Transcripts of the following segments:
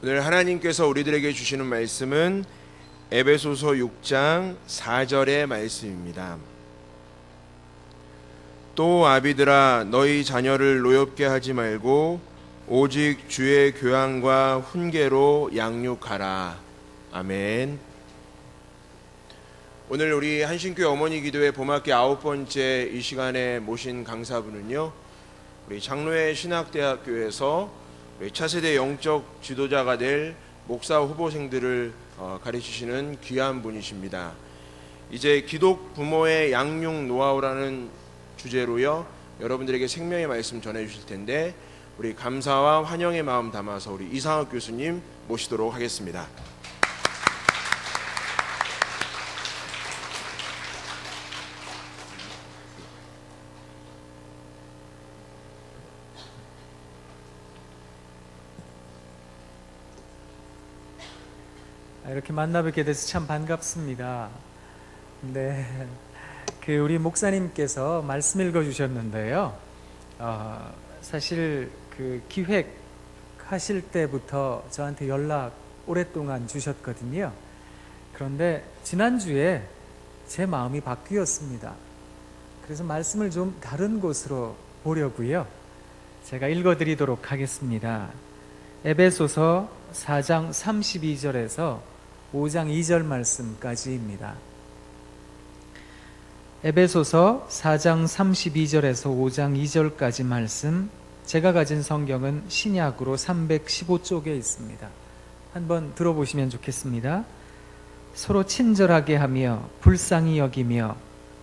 오늘 하나님께서 우리들에게 주시는 말씀은 에베소서 6장 4절의 말씀입니다. 또 아비들아 너희 자녀를 노엽게 하지 말고 오직 주의 교양과 훈계로 양육하라. 아멘. 오늘 우리 한신교회 어머니 기도회 봄학기 9번째 이 시간에 모신 강사분은요, 우리 장로회 신학대학교에서 우리 차세대 영적 지도자가 될 목사 후보생들을 가르치시는 귀한 분이십니다. 이제 기독 부모의 양육 노하우라는 주제로요, 여러분들에게 생명의 말씀 전해주실 텐데 우리 감사와 환영의 마음 담아서 우리 이상학 교수님 모시도록 하겠습니다. 이렇게 만나 뵙게 돼서 참 반갑습니다. 네, 우리 목사님께서 말씀 읽어주셨는데요. 사실 기획하실 때부터 저한테 연락 오랫동안 주셨거든요. 그런데 지난주에 제 마음이 바뀌었습니다. 그래서 말씀을 좀 다른 곳으로 보려고요. 제가 읽어드리도록 하겠습니다. 에베소서 4장 32절에서 5장 2절 말씀까지입니다. 에베소서 4장 32절에서 5장 2절까지 말씀, 제가 가진 성경은 신약으로 315쪽에 있습니다. 한번 들어보시면 좋겠습니다. 서로 친절하게 하며 불쌍히 여기며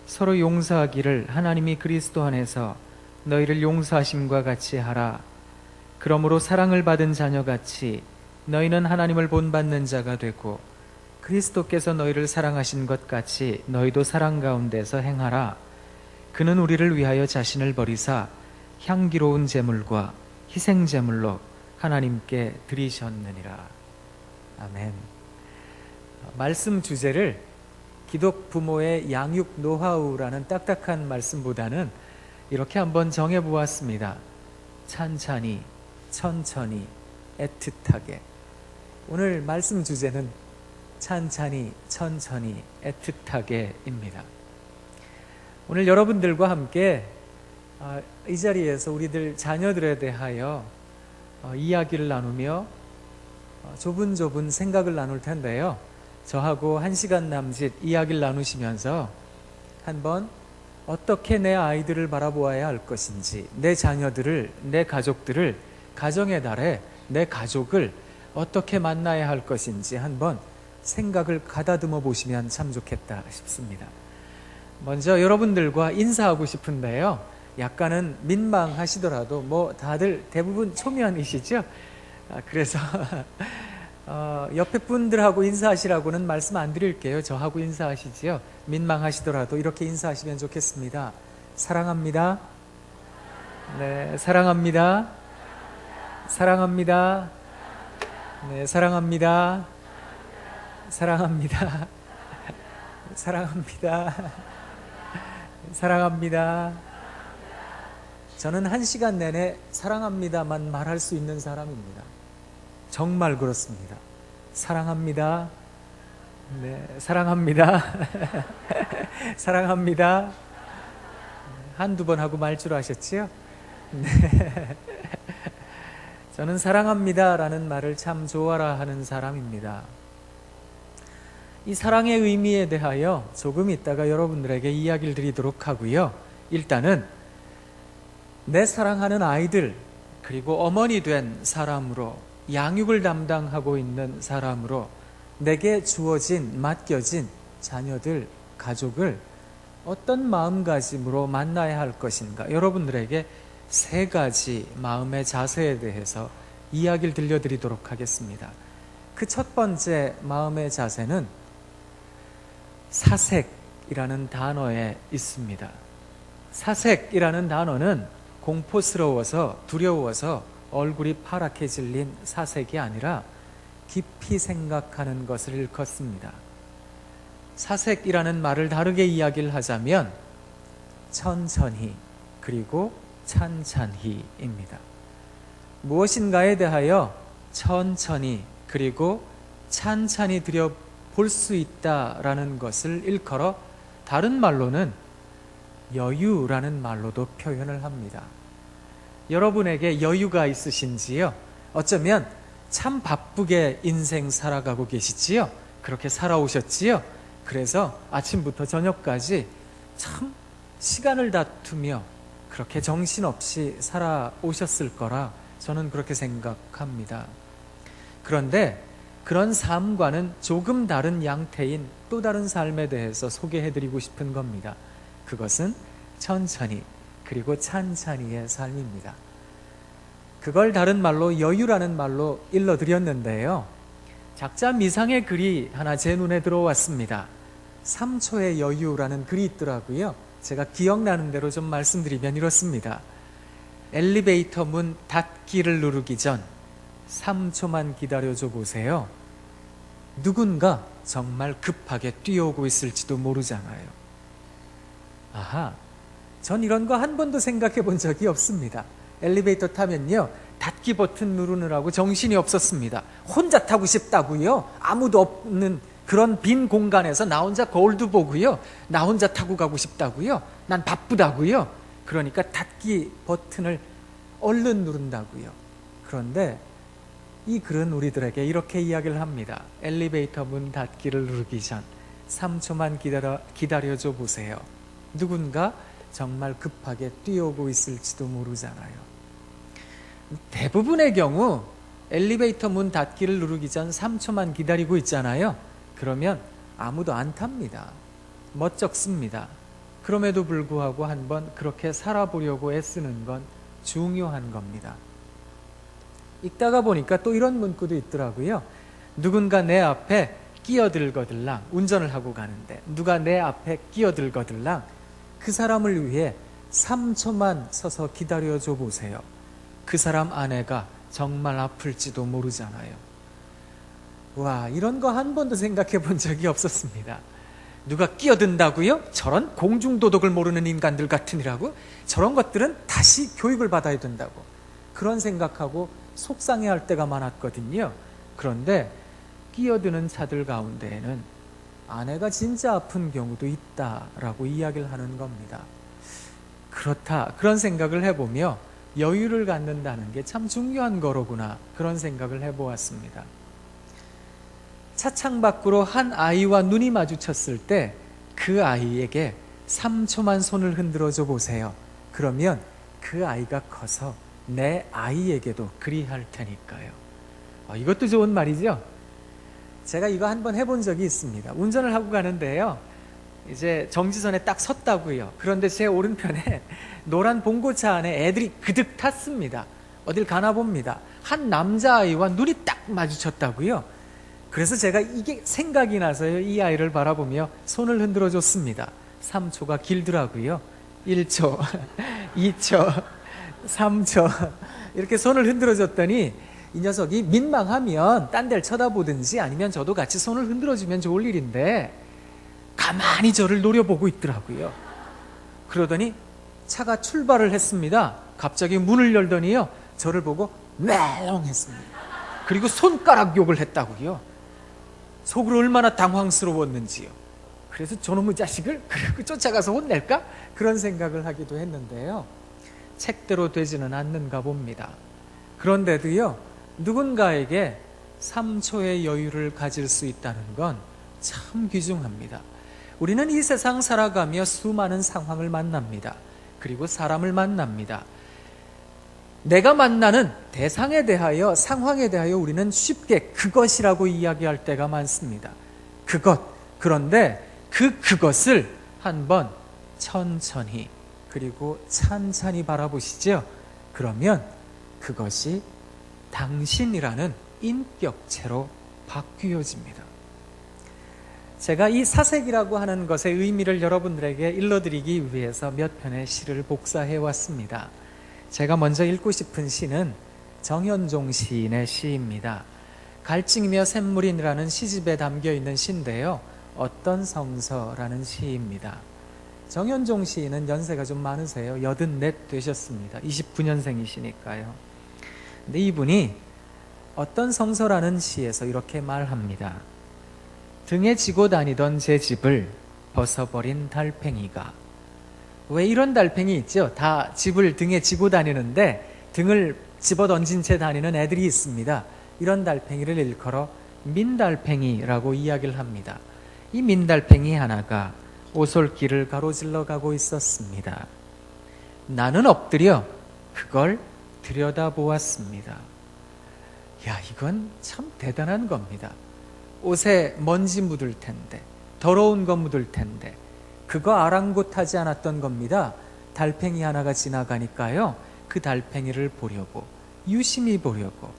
서로 용서하기를 하나님이 그리스도 안에서 너희를 용서하심과 같이 하라. 그러므로 사랑을 받은 자녀같이 너희는 하나님을 본받는 자가 되고 그리스도께서 너희를 사랑하신 것 같이 너희도 사랑 가운데서 행하라. 그는 우리를 위하여 자신을 버리사 향기로운 제물과 희생 제물로 하나님께 드리셨느니라. 아멘. 말씀 주제를 기독 부모의 양육 노하우라는 딱딱한 말씀보다는 이렇게 한번 정해 보았습니다. 찬찬히, 천천히, 애틋하게. 오늘 말씀 주제는 찬찬히, 천천히, 애틋하게입니다. 오늘 여러분들과 함께 이 자리에서 우리들 자녀들에 대하여 이야기를 나누며 조분조분 생각을 나눌 텐데요. 저하고 1시간 남짓 이야기를 나누시면서 한번 어떻게 내 아이들을 바라보아야 할 것인지, 내 자녀들을, 내 가족들을, 가정의 달에 내 가족을 어떻게 만나야 할 것인지 한번 생각을 가다듬어 보시면 참 좋겠다 싶습니다. 먼저 여러분들과 인사하고 싶은데요, 약간은 민망하시더라도 다들 대부분 초면이시죠? 그래서 옆에 분들하고 인사하시라고는 말씀 안 드릴게요. 저하고 인사하시지요. 민망하시더라도 이렇게 인사하시면 좋겠습니다. 사랑합니다. 네, 사랑합니다. 사랑합니다. 네, 사랑합니다. 사랑합니다. 사랑합니다. 사랑합니다. 저는 1시간 내내 사랑합니다만 말할 수 있는 사람입니다. 정말 그렇습니다. 사랑합니다. 네, 사랑합니다. 사랑합니다. 한두 번 하고 말줄 아셨지요? 네. 저는 사랑합니다라는 말을 참 좋아라 하는 사람입니다. 이 사랑의 의미에 대하여 조금 있다가 여러분들에게 이야기를 드리도록 하고요. 일단은 내 사랑하는 아이들, 그리고 어머니 된 사람으로, 양육을 담당하고 있는 사람으로 내게 주어진, 맡겨진 자녀들, 가족을 어떤 마음가짐으로 만나야 할 것인가, 여러분들에게 3가지 마음의 자세에 대해서 이야기를 들려드리도록 하겠습니다. 그 첫 번째 마음의 자세는 사색이라는 단어에 있습니다. 사색이라는 단어는 공포스러워서, 두려워서 얼굴이 파랗게 질린 사색이 아니라 깊이 생각하는 것을 일컫습니다. 사색이라는 말을 다르게 이야기를 하자면 천천히, 그리고 찬찬히입니다. 무엇인가에 대하여 천천히 그리고 찬찬히 들여볼 수 있다라는 것을 일컬어 다른 말로는 여유라는 말로도 표현을 합니다. 여러분에게 여유가 있으신지요? 어쩌면 참 바쁘게 인생 살아가고 계시지요? 그렇게 살아오셨지요? 그래서 아침부터 저녁까지 참 시간을 다투며 그렇게 정신없이 살아오셨을 거라 저는 그렇게 생각합니다. 그런데 그런 삶과는 조금 다른 양태인 또 다른 삶에 대해서 소개해드리고 싶은 겁니다. 그것은 천천히 그리고 찬찬히의 삶입니다. 그걸 다른 말로 여유라는 말로 일러드렸는데요. 작자 미상의 글이 하나 제 눈에 들어왔습니다. 3초의 여유라는 글이 있더라고요. 제가 기억나는 대로 좀 말씀드리면 이렇습니다. 엘리베이터 문 닫기를 누르기 전 3초만 기다려줘 보세요. 누군가 정말 급하게 뛰어오고 있을지도 모르잖아요. 아하, 전 이런 거 한 번도 생각해 본 적이 없습니다. 엘리베이터 타면요, 닫기 버튼 누르느라고 정신이 없었습니다. 혼자 타고 싶다고요. 아무도 없는 그런 빈 공간에서 나 혼자 거울도 보고요. 나 혼자 타고 가고 싶다고요. 난 바쁘다고요. 그러니까 닫기 버튼을 얼른 누른다고요. 그런데 이 글은 우리들에게 이렇게 이야기를 합니다. 엘리베이터 문 닫기를 누르기 전 3초만 기다려줘 보세요. 누군가 정말 급하게 뛰어오고 있을지도 모르잖아요. 대부분의 경우 엘리베이터 문 닫기를 누르기 전 3초만 기다리고 있잖아요. 그러면 아무도 안 탑니다. 멋쩍습니다. 그럼에도 불구하고 한번 그렇게 살아보려고 애쓰는 건 중요한 겁니다. 읽다가 보니까 또 이런 문구도 있더라고요. 누군가 내 앞에 끼어들거들랑, 운전을 하고 가는데 누가 내 앞에 끼어들거들랑 그 사람을 위해 3초만 서서 기다려줘 보세요. 그 사람 아내가 정말 아플지도 모르잖아요. 와, 이런 거 한 번도 생각해 본 적이 없었습니다. 누가 끼어든다고요? 저런 공중도덕을 모르는 인간들 같으니라고? 저런 것들은 다시 교육을 받아야 된다고. 그런 생각하고 속상해할 때가 많았거든요. 그런데 끼어드는 차들 가운데에는 아내가 진짜 아픈 경우도 있다라고 이야기를 하는 겁니다. 그렇다, 그런 생각을 해보며 여유를 갖는다는 게 참 중요한 거로구나, 그런 생각을 해보았습니다. 차창 밖으로 한 아이와 눈이 마주쳤을 때 그 아이에게 3초만 손을 흔들어줘 보세요. 그러면 그 아이가 커서 내 아이에게도 그리할 테니까요. 이것도 좋은 말이죠. 제가 이거 한번 해본 적이 있습니다. 운전을 하고 가는데요, 이제 정지선에 딱 섰다고요. 그런데 제 오른편에 노란 봉고차 안에 애들이 그득 탔습니다. 어딜 가나 봅니다. 한 남자아이와 눈이 딱 마주쳤다고요. 그래서 제가 이게 생각이 나서요, 이 아이를 바라보며 손을 흔들어 줬습니다. 3초가 길더라고요. 1초, 2초, 3초 이렇게 손을 흔들어 줬더니 이 녀석이 민망하면 딴 데를 쳐다보든지 아니면 저도 같이 손을 흔들어 주면 좋을 일인데 가만히 저를 노려보고 있더라고요. 그러더니 차가 출발을 했습니다. 갑자기 문을 열더니요, 저를 보고 멜롱했습니다. 그리고 손가락 욕을 했다고요. 속으로 얼마나 당황스러웠는지요. 그래서 저놈의 자식을 그리고 쫓아가서 혼낼까? 그런 생각을 하기도 했는데요. 책대로 되지는 않는가 봅니다. 그런데도요, 누군가에게 3초의 여유를 가질 수 있다는 건 참 귀중합니다. 우리는 이 세상 살아가며 수많은 상황을 만납니다. 그리고 사람을 만납니다. 내가 만나는 대상에 대하여, 상황에 대하여 우리는 쉽게 그것이라고 이야기할 때가 많습니다. 그런데 그것을 한번 천천히 그리고 찬찬히 바라보시죠. 그러면 그것이 당신이라는 인격체로 바뀌어집니다. 제가 이 사색이라고 하는 것의 의미를 여러분들에게 일러드리기 위해서 몇 편의 시를 복사해 왔습니다. 제가 먼저 읽고 싶은 시는 정현종 시인의 시입니다. 갈증이며 샘물이라는 시집에 담겨 있는 시인데요, 어떤 성서라는 시입니다. 정현종 시인은 연세가 좀 많으세요. 84 되셨습니다. 29년생이시니까요. 근데 이분이 어떤 성서라는 시에서 이렇게 말합니다. 등에 지고 다니던 제 집을 벗어버린 달팽이가. 왜 이런 달팽이 있죠? 다 집을 등에 지고 다니는데 등을 집어던진 채 다니는 애들이 있습니다. 이런 달팽이를 일컬어 민달팽이라고 이야기를 합니다. 이 민달팽이 하나가 오솔길을 가로질러 가고 있었습니다. 나는 엎드려 그걸 들여다보았습니다. 야, 이건 참 대단한 겁니다. 옷에 먼지 묻을 텐데, 더러운 거 묻을 텐데, 그거 아랑곳하지 않았던 겁니다. 달팽이 하나가 지나가니까요, 그 달팽이를 보려고, 유심히 보려고,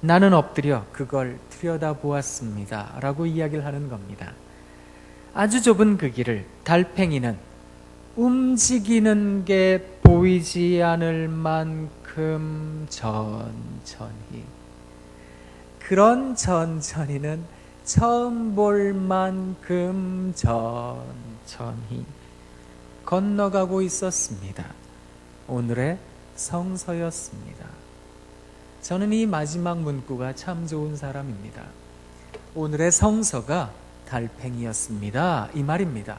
나는 엎드려 그걸 들여다보았습니다 라고 이야기를 하는 겁니다. 아주 좁은 그 길을 달팽이는 움직이는 게 보이지 않을 만큼 천천히, 그런 천천히는 처음 볼 만큼 천천히 건너가고 있었습니다. 오늘의 성서였습니다. 저는 이 마지막 문구가 참 좋은 사람입니다. 오늘의 성서가 달팽이였습니다. 이 말입니다.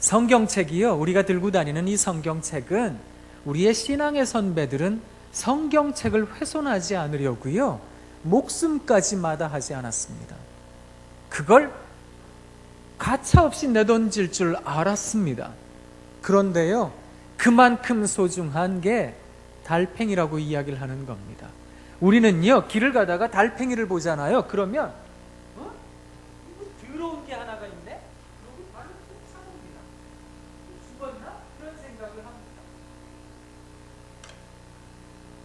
성경책이요, 우리가 들고 다니는 이 성경책은 우리의 신앙의 선배들은 성경책을 훼손하지 않으려고요, 목숨까지 마다하지 않았습니다. 그걸 가차없이 내던질 줄 알았습니다. 그런데요, 그만큼 소중한 게 달팽이라고 이야기를 하는 겁니다. 우리는요, 길을 가다가 달팽이를 보잖아요. 그러면 더러운 게 하나가 있네? 여기 발로 툭 차봅니다. 죽었나? 그런 생각을 합니다.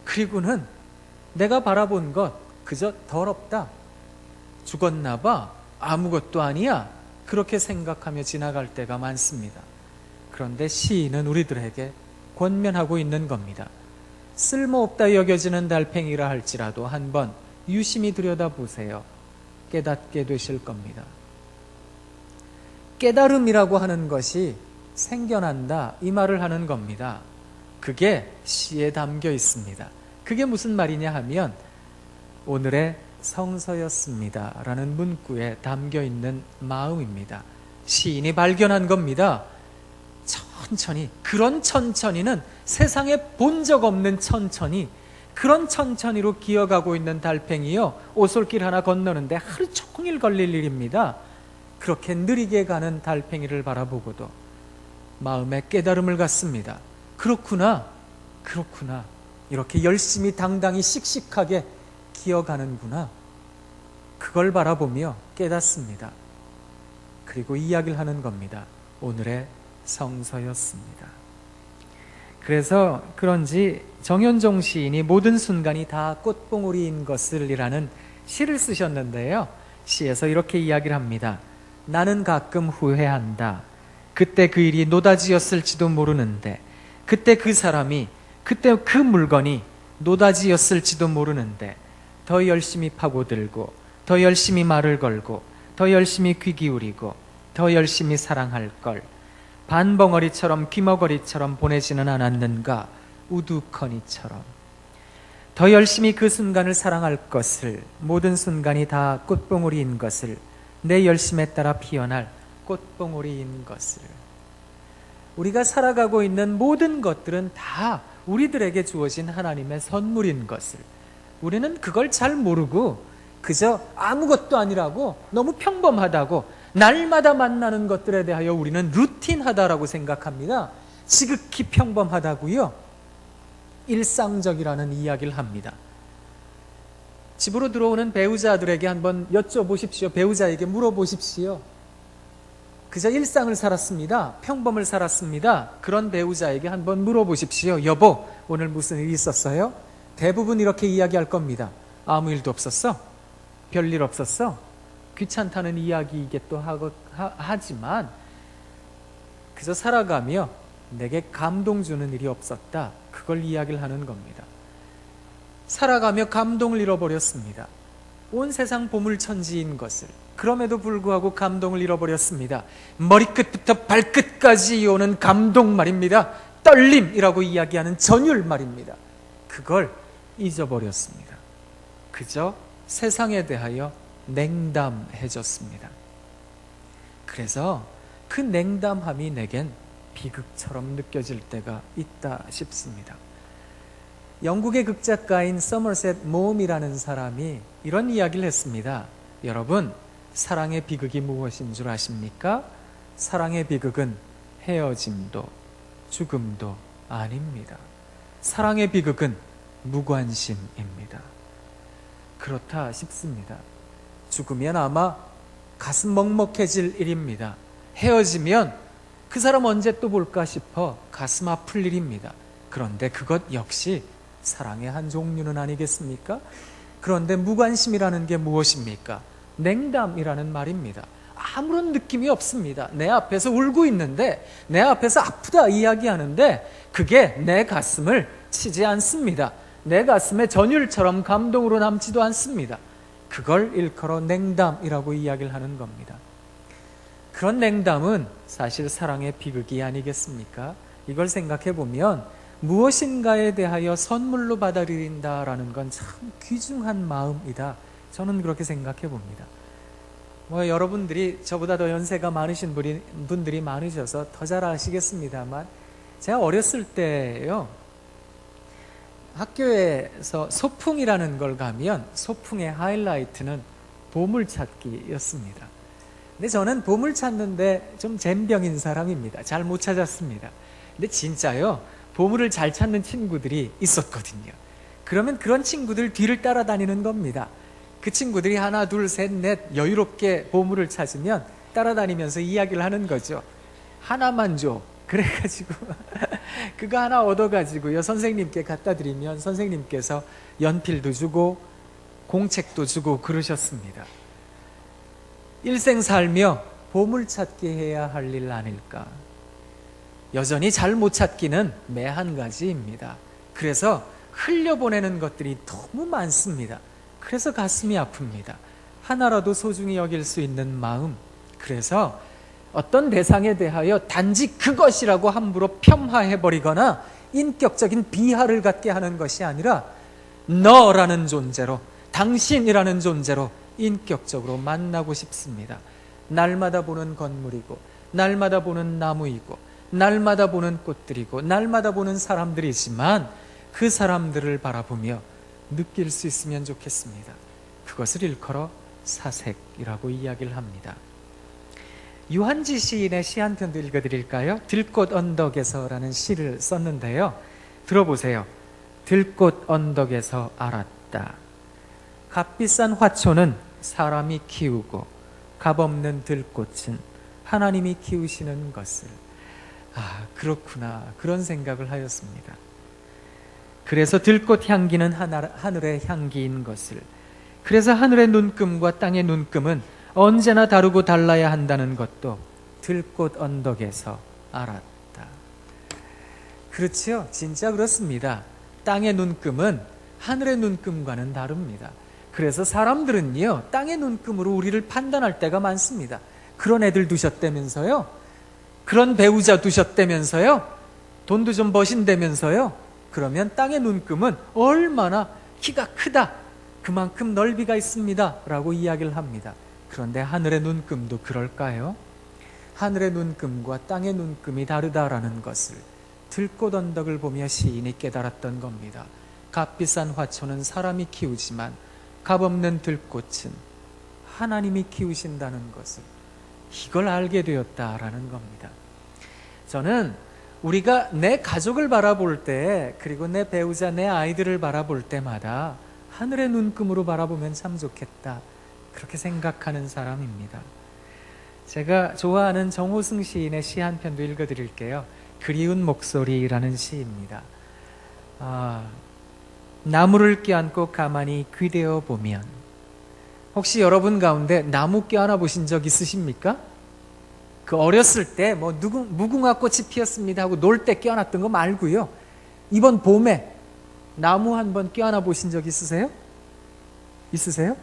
그리고는 내가 바라본 것 그저 더럽다, 죽었나 봐, 아무것도 아니야, 그렇게 생각하며 지나갈 때가 많습니다. 그런데 시인은 우리들에게 권면하고 있는 겁니다. 쓸모없다 여겨지는 달팽이라 할지라도 한번 유심히 들여다보세요. 깨닫게 되실 겁니다. 깨달음이라고 하는 것이 생겨난다, 이 말을 하는 겁니다. 그게 시에 담겨 있습니다. 그게 무슨 말이냐 하면 오늘의 성서였습니다 라는 문구에 담겨 있는 마음입니다. 시인이 발견한 겁니다. 천천히, 그런 천천히는 세상에 본 적 없는 천천히, 그런 천천히로 기어가고 있는 달팽이요, 오솔길 하나 건너는데 하루 종일 걸릴 일입니다. 그렇게 느리게 가는 달팽이를 바라보고도 마음에 깨달음을 갖습니다. 그렇구나, 그렇구나, 이렇게 열심히 당당히 씩씩하게 기어가는구나, 그걸 바라보며 깨닫습니다. 그리고 이야기를 하는 겁니다. 오늘의 성서였습니다. 그래서 그런지 정현종 시인이 모든 순간이 다 꽃봉오리인 것을 이라는 시를 쓰셨는데요, 시에서 이렇게 이야기를 합니다. 나는 가끔 후회한다. 그때 그 일이 노다지였을지도 모르는데, 그때 그 사람이, 그때 그 물건이 노다지였을지도 모르는데 더 열심히 파고들고, 더 열심히 말을 걸고, 더 열심히 귀 기울이고, 더 열심히 사랑할 걸 반벙어리처럼 귀머거리처럼 보내지는 않았는가, 우두커니처럼. 더 열심히 그 순간을 사랑할 것을, 모든 순간이 다 꽃봉오리인 것을, 내 열심에 따라 피어날 꽃봉오리인 것을. 우리가 살아가고 있는 모든 것들은 다 우리들에게 주어진 하나님의 선물인 것을, 우리는 그걸 잘 모르고 그저 아무것도 아니라고, 너무 평범하다고, 날마다 만나는 것들에 대하여 우리는 루틴하다라고 생각합니다. 지극히 평범하다고요, 일상적이라는 이야기를 합니다. 집으로 들어오는 배우자들에게 한번 여쭤보십시오. 배우자에게 물어보십시오. 그저 일상을 살았습니다. 평범을 살았습니다. 그런 배우자에게 한번 물어보십시오. 여보, 오늘 무슨 일 있었어요? 대부분 이렇게 이야기할 겁니다. 아무 일도 없었어? 별일 없었어? 귀찮다는 이야기이기도 하지만 그저 살아가며 내게 감동 주는 일이 없었다, 그걸 이야기를 하는 겁니다. 살아가며 감동을 잃어버렸습니다. 온 세상 보물천지인 것을, 그럼에도 불구하고 감동을 잃어버렸습니다. 머리끝부터 발끝까지 오는 감동 말입니다. 떨림이라고 이야기하는 전율 말입니다. 그걸 잊어버렸습니다. 그저 세상에 대하여 냉담해졌습니다. 그래서 그 냉담함이 내겐 비극처럼 느껴질 때가 있다 싶습니다. 영국의 극작가인 서머셋 모음이라는 사람이 이런 이야기를 했습니다. 여러분, 사랑의 비극이 무엇인 줄 아십니까? 사랑의 비극은 헤어짐도 죽음도 아닙니다. 사랑의 비극은 무관심입니다. 그렇다 싶습니다. 죽으면 아마 가슴 먹먹해질 일입니다. 헤어지면 그 사람 언제 또 볼까 싶어 가슴 아플 일입니다. 그런데 그것 역시 사랑의 한 종류는 아니겠습니까? 그런데 무관심이라는 게 무엇입니까? 냉담이라는 말입니다. 아무런 느낌이 없습니다. 내 앞에서 울고 있는데, 내 앞에서 아프다 이야기하는데 그게 내 가슴을 치지 않습니다. 내 가슴에 전율처럼 감동으로 남지도 않습니다. 그걸 일컬어 냉담이라고 이야기를 하는 겁니다. 그런 냉담은 사실 사랑의 비극이 아니겠습니까? 이걸 생각해 보면 무엇인가에 대하여 선물로 받아들인다라는 건 참 귀중한 마음이다. 저는 그렇게 생각해 봅니다. 여러분들이 저보다 더 연세가 많으신 분들이 많으셔서 더 잘 아시겠습니다만, 제가 어렸을 때요, 학교에서 소풍이라는 걸 가면 소풍의 하이라이트는 보물찾기였습니다. 근데 저는 보물 찾는데 좀 젬병인 사람입니다. 잘 못 찾았습니다. 근데 진짜요, 보물을 잘 찾는 친구들이 있었거든요. 그러면 그런 친구들 뒤를 따라다니는 겁니다. 그 친구들이 하나, 둘, 셋, 넷 여유롭게 보물을 찾으면 따라다니면서 이야기를 하는 거죠. 하나만 줘. 그래가지고 그거 하나 얻어가지고요, 선생님께 갖다 드리면 선생님께서 연필도 주고 공책도 주고 그러셨습니다. 일생 살며 보물찾기 해야 할 일 아닐까. 여전히 잘 못 찾기는 매 한 가지입니다. 그래서 흘려보내는 것들이 너무 많습니다. 그래서 가슴이 아픕니다. 하나라도 소중히 여길 수 있는 마음. 그래서 어떤 대상에 대하여 단지 그것이라고 함부로 폄하해버리거나 인격적인 비하를 갖게 하는 것이 아니라 너라는 존재로, 당신이라는 존재로 인격적으로 만나고 싶습니다. 날마다 보는 건물이고, 날마다 보는 나무이고, 날마다 보는 꽃들이고, 날마다 보는 사람들이지만 그 사람들을 바라보며 느낄 수 있으면 좋겠습니다. 그것을 일컬어 사색이라고 이야기를 합니다. 유한지 시인의 시 한 편도 읽어드릴까요? 들꽃 언덕에서라는 시를 썼는데요, 들어보세요. 들꽃 언덕에서 알았다. 값비싼 화초는 사람이 키우고 값없는 들꽃은 하나님이 키우시는 것을. 그렇구나, 그런 생각을 하였습니다. 그래서 들꽃 향기는 하늘의 향기인 것을, 그래서 하늘의 눈금과 땅의 눈금은 언제나 다르고 달라야 한다는 것도 들꽃 언덕에서 알았다. 그렇죠, 진짜 그렇습니다. 땅의 눈금은 하늘의 눈금과는 다릅니다. 그래서 사람들은요, 땅의 눈금으로 우리를 판단할 때가 많습니다. 그런 애들 두셨다면서요, 그런 배우자 두셨다면서요, 돈도 좀 버신다면서요. 그러면 땅의 눈금은 얼마나 키가 크다, 그만큼 넓이가 있습니다 라고 이야기를 합니다. 그런데 하늘의 눈금도 그럴까요? 하늘의 눈금과 땅의 눈금이 다르다라는 것을 들꽃 언덕을 보며 시인이 깨달았던 겁니다. 값비싼 화초는 사람이 키우지만 값없는 들꽃은 하나님이 키우신다는 것을, 이걸 알게 되었다라는 겁니다. 저는 우리가 내 가족을 바라볼 때, 그리고 내 배우자, 내 아이들을 바라볼 때마다 하늘의 눈금으로 바라보면 참 좋겠다, 그렇게 생각하는 사람입니다. 제가 좋아하는 정호승 시인의 시 한 편도 읽어드릴게요. 그리운 목소리라는 시입니다. 나무를 껴안고 가만히 귀대어 보면, 혹시 여러분 가운데 나무 껴안아 보신 적 있으십니까? 그 어렸을 때 무궁화 꽃이 피었습니다 하고 놀 때 껴안았던 거 말고요, 이번 봄에 나무 한번 껴안아 보신 적 있으세요? 있으세요?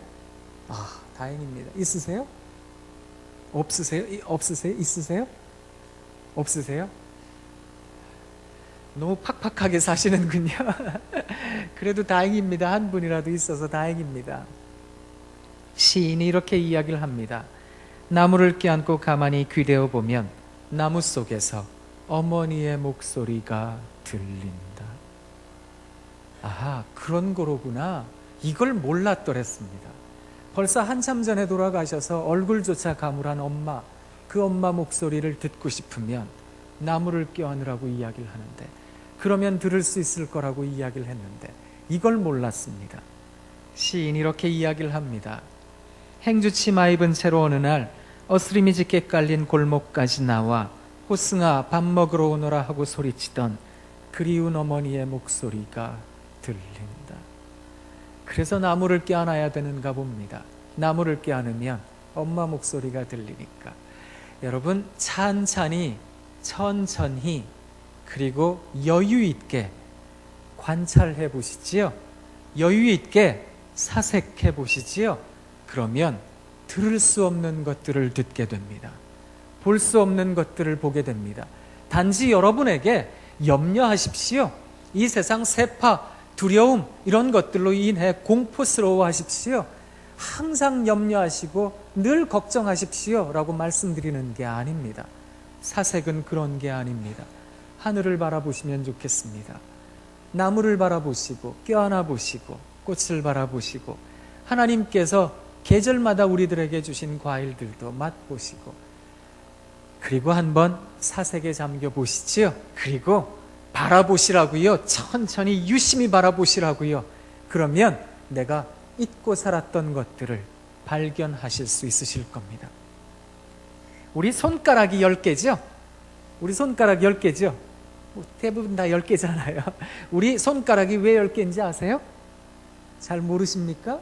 다행입니다. 있으세요? 없으세요? 없으세요? 있으세요? 없으세요? 너무 팍팍하게 사시는군요. 그래도 다행입니다. 한 분이라도 있어서 다행입니다. 시인이 이렇게 이야기를 합니다. 나무를 껴안고 가만히 귀대어 보면 나무 속에서 어머니의 목소리가 들린다. 아하, 그런 거로구나. 이걸 몰랐더랬습니다. 벌써 한참 전에 돌아가셔서 얼굴조차 가물한 엄마, 그 엄마 목소리를 듣고 싶으면 나무를 껴안으라고 이야기를 하는데, 그러면 들을 수 있을 거라고 이야기를 했는데 이걸 몰랐습니다. 시인이 이렇게 이야기를 합니다. 행주 치마 입은 채로 어느 날 어스름이 짙게 깔린 골목까지 나와 호승아 밥 먹으러 오너라 하고 소리치던 그리운 어머니의 목소리가 들린다. 그래서 나무를 껴안아야 되는가 봅니다. 나무를 껴안으면 엄마 목소리가 들리니까. 여러분, 찬찬히, 천천히, 그리고 여유 있게 관찰해 보시지요. 여유 있게 사색해 보시지요. 그러면 들을 수 없는 것들을 듣게 됩니다. 볼 수 없는 것들을 보게 됩니다. 단지 여러분에게 염려하십시오. 이 세상 세파, 두려움 이런 것들로 인해 공포스러워 하십시오. 항상 염려하시고 늘 걱정하십시오 라고 말씀드리는 게 아닙니다. 사색은 그런 게 아닙니다. 하늘을 바라보시면 좋겠습니다. 나무를 바라보시고 껴안아 보시고 꽃을 바라보시고 하나님께서 계절마다 우리들에게 주신 과일들도 맛보시고, 그리고 한번 사색에 잠겨 보시지요. 그리고 바라보시라고요. 천천히 유심히 바라보시라고요. 그러면 내가 잊고 살았던 것들을 발견하실 수 있으실 겁니다. 우리 손가락이 10개죠? 우리 손가락 10개죠? 대부분 다 10개잖아요. 우리 손가락이 왜 10개인지 아세요? 잘 모르십니까?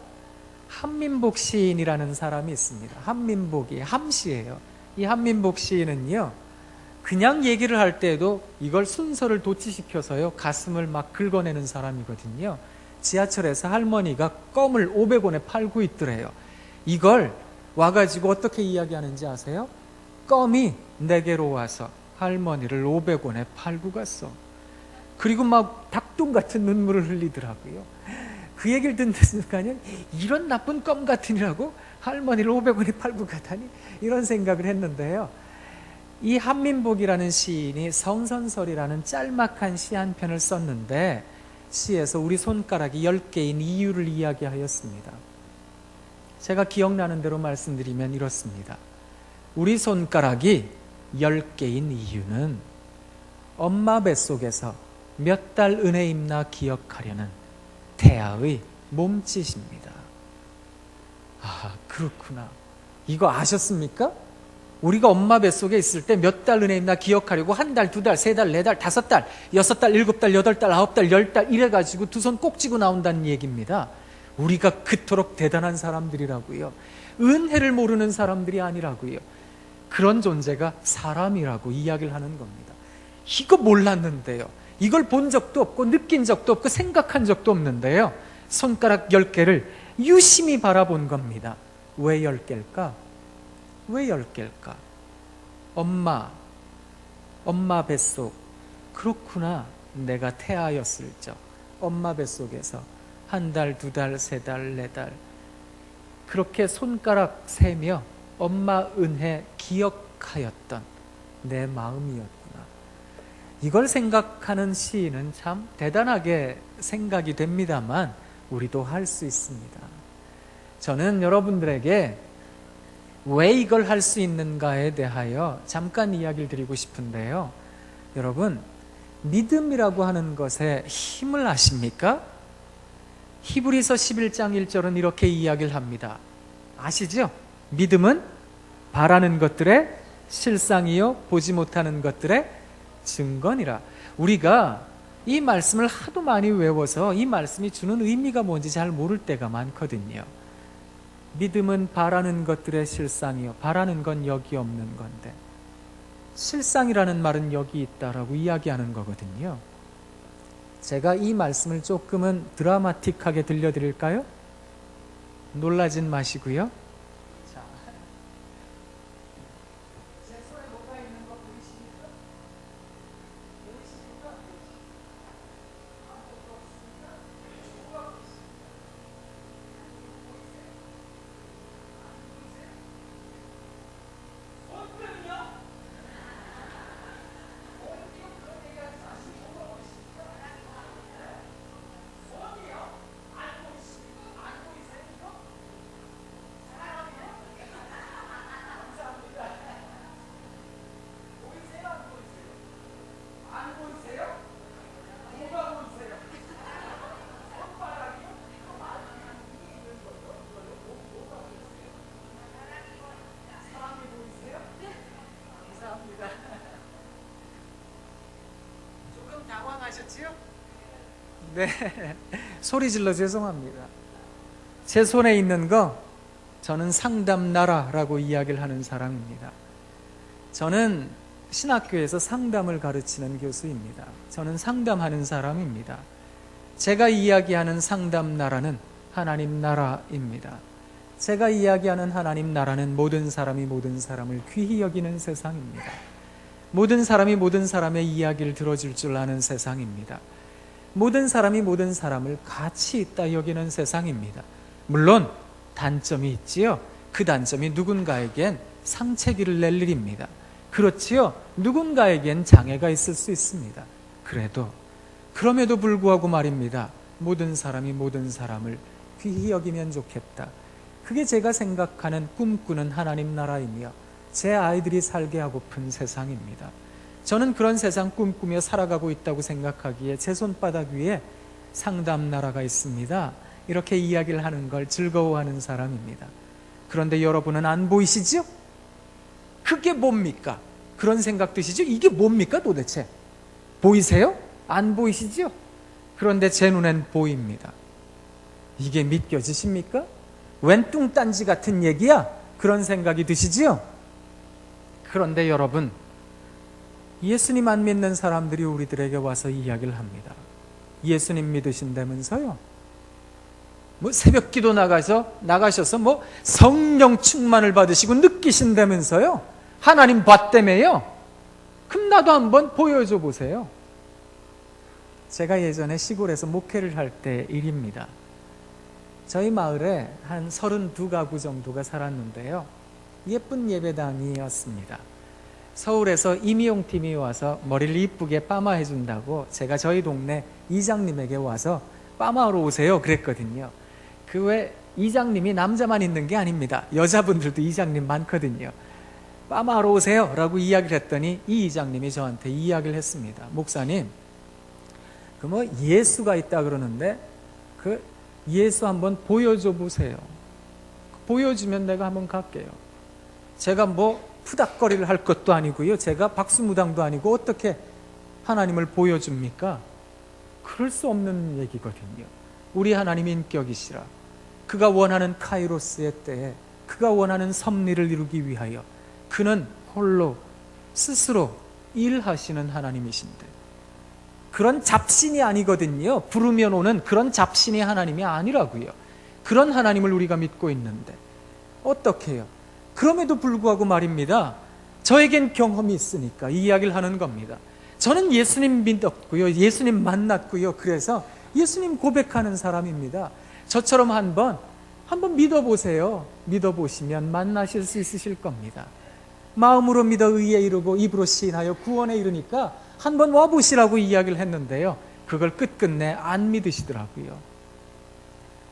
한민복 시인이라는 사람이 있습니다. 한민복이 함시예요. 이 한민복 시인은요, 그냥 얘기를 할 때에도 이걸 순서를 도치시켜서요 가슴을 막 긁어내는 사람이거든요. 지하철에서 할머니가 껌을 500원에 팔고 있더래요. 이걸 와가지고 어떻게 이야기하는지 아세요? 껌이 내게로 와서 할머니를 500원에 팔고 갔어. 그리고 막 닭똥 같은 눈물을 흘리더라고요. 그 얘기를 듣는 순간에 이런 나쁜 껌 같으니라고 할머니를 500원에 팔고 가다니, 이런 생각을 했는데요. 이 한민복이라는 시인이 성선설이라는 짤막한 시 한 편을 썼는데, 시에서 우리 손가락이 10개인 이유를 이야기하였습니다. 제가 기억나는 대로 말씀드리면 이렇습니다. 우리 손가락이 10개인 이유는 엄마 뱃속에서 몇 달 은혜 입나 기억하려는 태아의 몸짓입니다. 아, 그렇구나. 이거 아셨습니까? 우리가 엄마 뱃속에 있을 때 몇 달 은혜 입나 기억하려고 한 달, 두 달, 세 달, 네 달, 다섯 달, 여섯 달, 일곱 달, 여덟 달, 아홉 달, 열 달 이래가지고 두 손 꼭 쥐고 나온다는 얘기입니다. 우리가 그토록 대단한 사람들이라고요. 은혜를 모르는 사람들이 아니라고요. 그런 존재가 사람이라고 이야기를 하는 겁니다. 이거 몰랐는데요. 이걸 본 적도 없고 느낀 적도 없고 생각한 적도 없는데요. 손가락 10개를 유심히 바라본 겁니다. 왜 10개일까? 왜 10개일까? 엄마 뱃속, 그렇구나. 내가 태아였을 적 엄마 뱃속에서 한 달, 두 달, 세 달, 네 달 그렇게 손가락 세며 엄마 은혜 기억하였던 내 마음이었구나. 이걸 생각하는 시인은 참 대단하게 생각이 됩니다만 우리도 할 수 있습니다. 저는 여러분들에게 왜 이걸 할 수 있는가에 대하여 잠깐 이야기를 드리고 싶은데요. 여러분, 믿음이라고 하는 것의 힘을 아십니까? 히브리서 11장 1절은 이렇게 이야기를 합니다. 아시죠? 믿음은 바라는 것들의 실상이요 보지 못하는 것들의 증거니라. 우리가 이 말씀을 하도 많이 외워서 이 말씀이 주는 의미가 뭔지 잘 모를 때가 많거든요. 믿음은 바라는 것들의 실상이요, 바라는 건 여기 없는 건데 실상이라는 말은 여기 있다라고 이야기하는 거거든요. 제가 이 말씀을 조금은 드라마틱하게 들려드릴까요? 놀라진 마시고요. 자, 제 손에 뭐가 있는 거 보이십니까? 보이십니까? 아무것도 없습니다. 이해하셨지요? 네. 소리 질러 죄송합니다. 제 손에 있는 거 저는 상담나라라고 이야기를 하는 사람입니다. 저는 신학교에서 상담을 가르치는 교수입니다. 저는 상담하는 사람입니다. 제가 이야기하는 상담나라는 하나님 나라입니다. 제가 이야기하는 하나님 나라는 모든 사람이 모든 사람을 귀히 여기는 세상입니다. 모든 사람이 모든 사람의 이야기를 들어줄 줄 아는 세상입니다. 모든 사람이 모든 사람을 가치 있다 여기는 세상입니다. 물론 단점이 있지요. 그 단점이 누군가에겐 상체기를 낼 일입니다. 그렇지요. 누군가에겐 장애가 있을 수 있습니다. 그럼에도 불구하고 말입니다. 모든 사람이 모든 사람을 귀히 여기면 좋겠다. 그게 제가 생각하는 꿈꾸는 하나님 나라이며 제 아이들이 살게 하고픈 세상입니다. 저는 그런 세상 꿈꾸며 살아가고 있다고 생각하기에 제 손바닥 위에 상담 나라가 있습니다. 이렇게 이야기를 하는 걸 즐거워하는 사람입니다. 그런데 여러분은 안 보이시죠? 그게 뭡니까? 그런 생각 드시죠? 이게 뭡니까 도대체? 보이세요? 안 보이시죠? 그런데 제 눈엔 보입니다. 이게 믿겨지십니까? 웬 뚱딴지 같은 얘기야? 그런 생각이 드시지요? 그런데 여러분, 예수님 안 믿는 사람들이 우리들에게 와서 이야기를 합니다. 예수님 믿으신다면서요? 새벽 기도 나가셔서 성령 충만을 받으시고 느끼신다면서요? 하나님 봤다며요? 그럼 나도 한번 보여줘 보세요. 제가 예전에 시골에서 목회를 할 때 일입니다. 저희 마을에 한 32가구 정도가 살았는데요. 예쁜 예배당이었습니다. 서울에서 임의용 팀이 와서 머리를 이쁘게 파마해 준다고 제가 저희 동네 이장님에게 와서 파마하러 오세요 그랬거든요. 그 외 이장님이 남자만 있는 게 아닙니다. 여자분들도 이장님 많거든요. 파마하러 오세요 라고 이야기를 했더니 이 이장님이 저한테 이야기를 했습니다. 목사님, 예수가 있다 그러는데 그 예수 한번 보여줘 보세요. 보여주면 내가 한번 갈게요. 제가 푸닥거리를 할 것도 아니고요. 제가 박수무당도 아니고 어떻게 하나님을 보여줍니까? 그럴 수 없는 얘기거든요. 우리 하나님 인격이시라. 그가 원하는 카이로스의 때에 그가 원하는 섭리를 이루기 위하여 그는 홀로 스스로 일하시는 하나님이신데 그런 잡신이 아니거든요. 부르면 오는 그런 잡신이 하나님이 아니라고요. 그런 하나님을 우리가 믿고 있는데 어떻게 해요? 그럼에도 불구하고 말입니다. 저에겐 경험이 있으니까 이 이야기를 하는 겁니다. 저는 예수님 믿었고요. 예수님 만났고요. 그래서 예수님 고백하는 사람입니다. 저처럼 한번 믿어보세요. 믿어보시면 만나실 수 있으실 겁니다. 마음으로 믿어 의에 이르고 입으로 시인하여 구원에 이르니까 한번 와보시라고 이야기를 했는데요. 그걸 끝끝내 안 믿으시더라고요.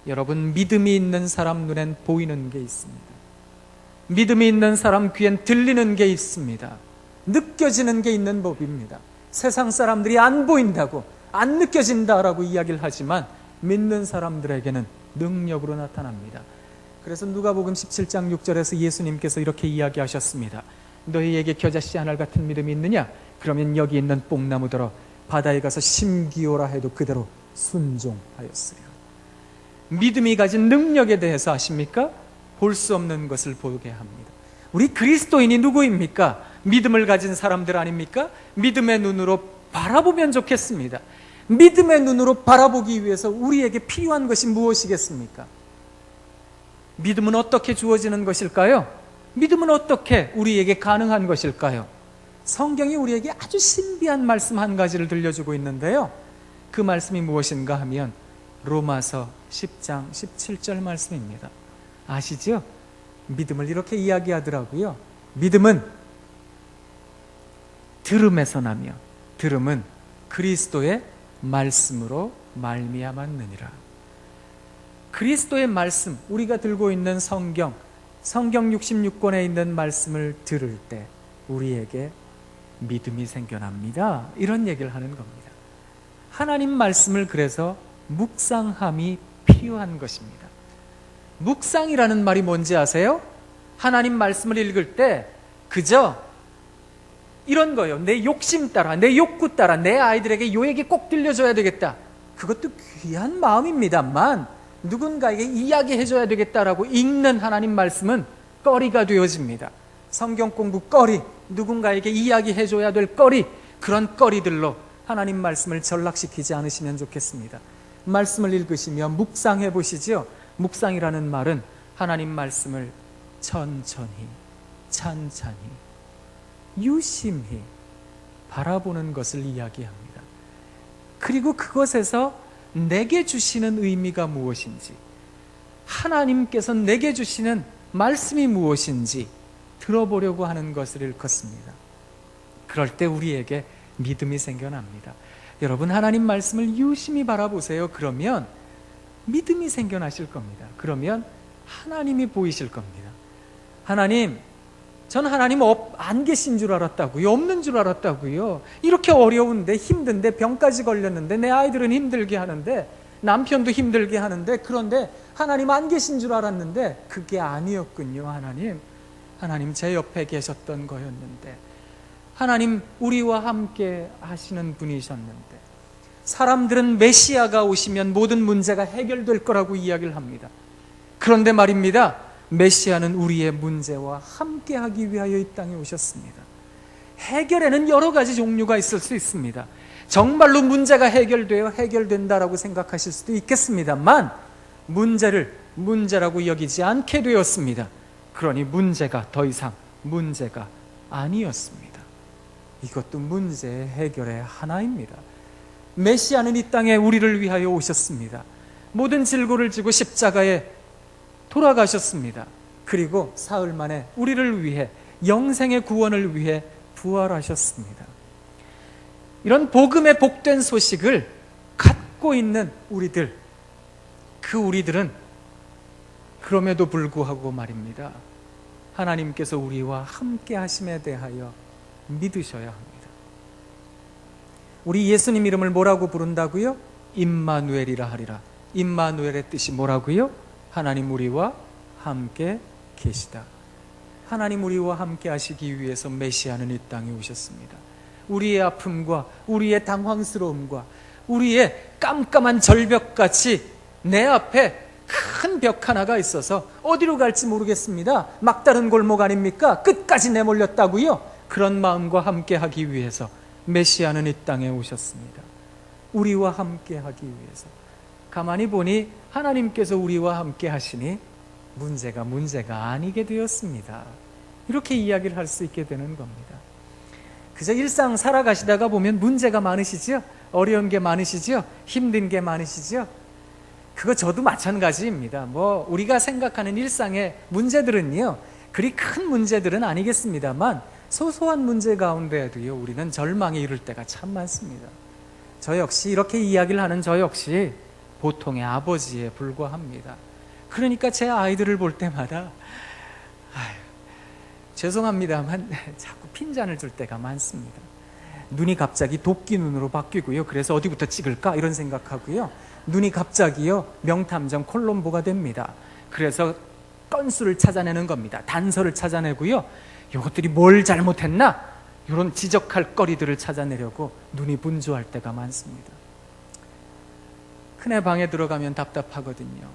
여러분, 믿음이 있는 사람 눈엔 보이는 게 있습니다. 믿음이 있는 사람 귀엔 들리는 게 있습니다. 느껴지는 게 있는 법입니다. 세상 사람들이 안 보인다고, 안 느껴진다라고 이야기를 하지만 믿는 사람들에게는 능력으로 나타납니다. 그래서 누가복음 17장 6절에서 예수님께서 이렇게 이야기하셨습니다. 너희에게 겨자씨 한 알 같은 믿음이 있느냐? 그러면 여기 있는 뽕나무더러 바다에 가서 심기오라 해도 그대로 순종하였으리라. 믿음이 가진 능력에 대해서 아십니까? 볼 수 없는 것을 보게 합니다. 우리 그리스도인이 누구입니까? 믿음을 가진 사람들 아닙니까? 믿음의 눈으로 바라보면 좋겠습니다. 믿음의 눈으로 바라보기 위해서 우리에게 필요한 것이 무엇이겠습니까? 믿음은 어떻게 주어지는 것일까요? 믿음은 어떻게 우리에게 가능한 것일까요? 성경이 우리에게 아주 신비한 말씀 한 가지를 들려주고 있는데요. 그 말씀이 무엇인가 하면 로마서 10장 17절 말씀입니다. 아시죠? 믿음을 이렇게 이야기하더라고요. 믿음은 들음에서 나며 들음은 그리스도의 말씀으로 말미암았느니라. 그리스도의 말씀, 우리가 들고 있는 성경 66권에 있는 말씀을 들을 때 우리에게 믿음이 생겨납니다. 이런 얘기를 하는 겁니다. 하나님 말씀을 그래서 묵상함이 필요한 것입니다. 묵상이라는 말이 뭔지 아세요? 하나님 말씀을 읽을 때 그저 이런 거요. 내 욕심 따라, 내 욕구 따라 내 아이들에게 요 얘기 꼭 들려줘야 되겠다. 그것도 귀한 마음입니다만 누군가에게 이야기해줘야 되겠다라고 읽는 하나님 말씀은 거리가 되어집니다. 성경 공부 거리, 누군가에게 이야기해줘야 될 거리, 그런 거리들로 하나님 말씀을 전락시키지 않으시면 좋겠습니다. 말씀을 읽으시며 묵상해 보시죠. 묵상이라는 말은 하나님 말씀을 천천히, 찬찬히, 유심히 바라보는 것을 이야기합니다. 그리고 그것에서 내게 주시는 의미가 무엇인지, 하나님께서 내게 주시는 말씀이 무엇인지 들어보려고 하는 것을 일컫습니다. 그럴 때 우리에게 믿음이 생겨납니다. 여러분, 하나님 말씀을 유심히 바라보세요. 그러면 믿음이 생겨나실 겁니다. 그러면 하나님이 보이실 겁니다. 하나님, 전 하나님 안 계신 줄 알았다고요. 없는 줄 알았다고요. 이렇게 어려운데, 힘든데, 병까지 걸렸는데, 내 아이들은 힘들게 하는데, 남편도 힘들게 하는데, 그런데 하나님 안 계신 줄 알았는데 그게 아니었군요. 하나님 제 옆에 계셨던 거였는데, 하나님 우리와 함께 하시는 분이셨는데, 사람들은 메시아가 오시면 모든 문제가 해결될 거라고 이야기를 합니다. 그런데 말입니다, 메시아는 우리의 문제와 함께하기 위하여 이 땅에 오셨습니다. 해결에는 여러 가지 종류가 있을 수 있습니다. 정말로 문제가 해결된다라고 생각하실 수도 있겠습니다만, 문제를 문제라고 여기지 않게 되었습니다. 그러니 문제가 더 이상 문제가 아니었습니다. 이것도 문제의 해결의 하나입니다. 메시아는 이 땅에 우리를 위하여 오셨습니다. 모든 질고를 지고 십자가에 돌아가셨습니다. 그리고 사흘 만에 우리를 위해, 영생의 구원을 위해 부활하셨습니다. 이런 복음의 복된 소식을 갖고 있는 우리들, 그 우리들은 그럼에도 불구하고 말입니다, 하나님께서 우리와 함께 하심에 대하여 믿으셔야 합니다. 우리 예수님 이름을 뭐라고 부른다고요? 임마누엘이라 하리라. 임마누엘의 뜻이 뭐라고요? 하나님 우리와 함께 계시다. 하나님 우리와 함께 하시기 위해서 메시아는 이 땅에 오셨습니다. 우리의 아픔과 우리의 당황스러움과 우리의 깜깜한 절벽같이 내 앞에 큰 벽 하나가 있어서 어디로 갈지 모르겠습니다. 막다른 골목 아닙니까? 끝까지 내몰렸다고요? 그런 마음과 함께 하기 위해서 메시아는 이 땅에 오셨습니다. 우리와 함께 하기 위해서. 가만히 보니 하나님께서 우리와 함께 하시니 문제가 아니게 되었습니다. 이렇게 이야기를 할 수 있게 되는 겁니다. 그저 일상 살아가시다가 보면 문제가 많으시죠? 어려운 게 많으시죠? 힘든 게 많으시죠? 그거 저도 마찬가지입니다. 우리가 생각하는 일상의 문제들은요, 그리 큰 문제들은 아니겠습니다만 소소한 문제 가운데에도요, 우리는 절망에 이를 때가 참 많습니다. 저 역시, 이렇게 이야기를 하는 저 역시 보통의 아버지에 불과합니다. 그러니까 제 아이들을 볼 때마다 죄송합니다만 자꾸 핀잔을 줄 때가 많습니다. 눈이 갑자기 도끼 눈으로 바뀌고요. 그래서 어디부터 찍을까 이런 생각하고요. 눈이 갑자기요, 명탐정 콜롬보가 됩니다. 그래서 건수를 찾아내는 겁니다. 단서를 찾아내고요. 이것들이 뭘 잘못했나? 이런 지적할 거리들을 찾아내려고 눈이 분주할 때가 많습니다. 큰애 방에 들어가면 답답하거든요.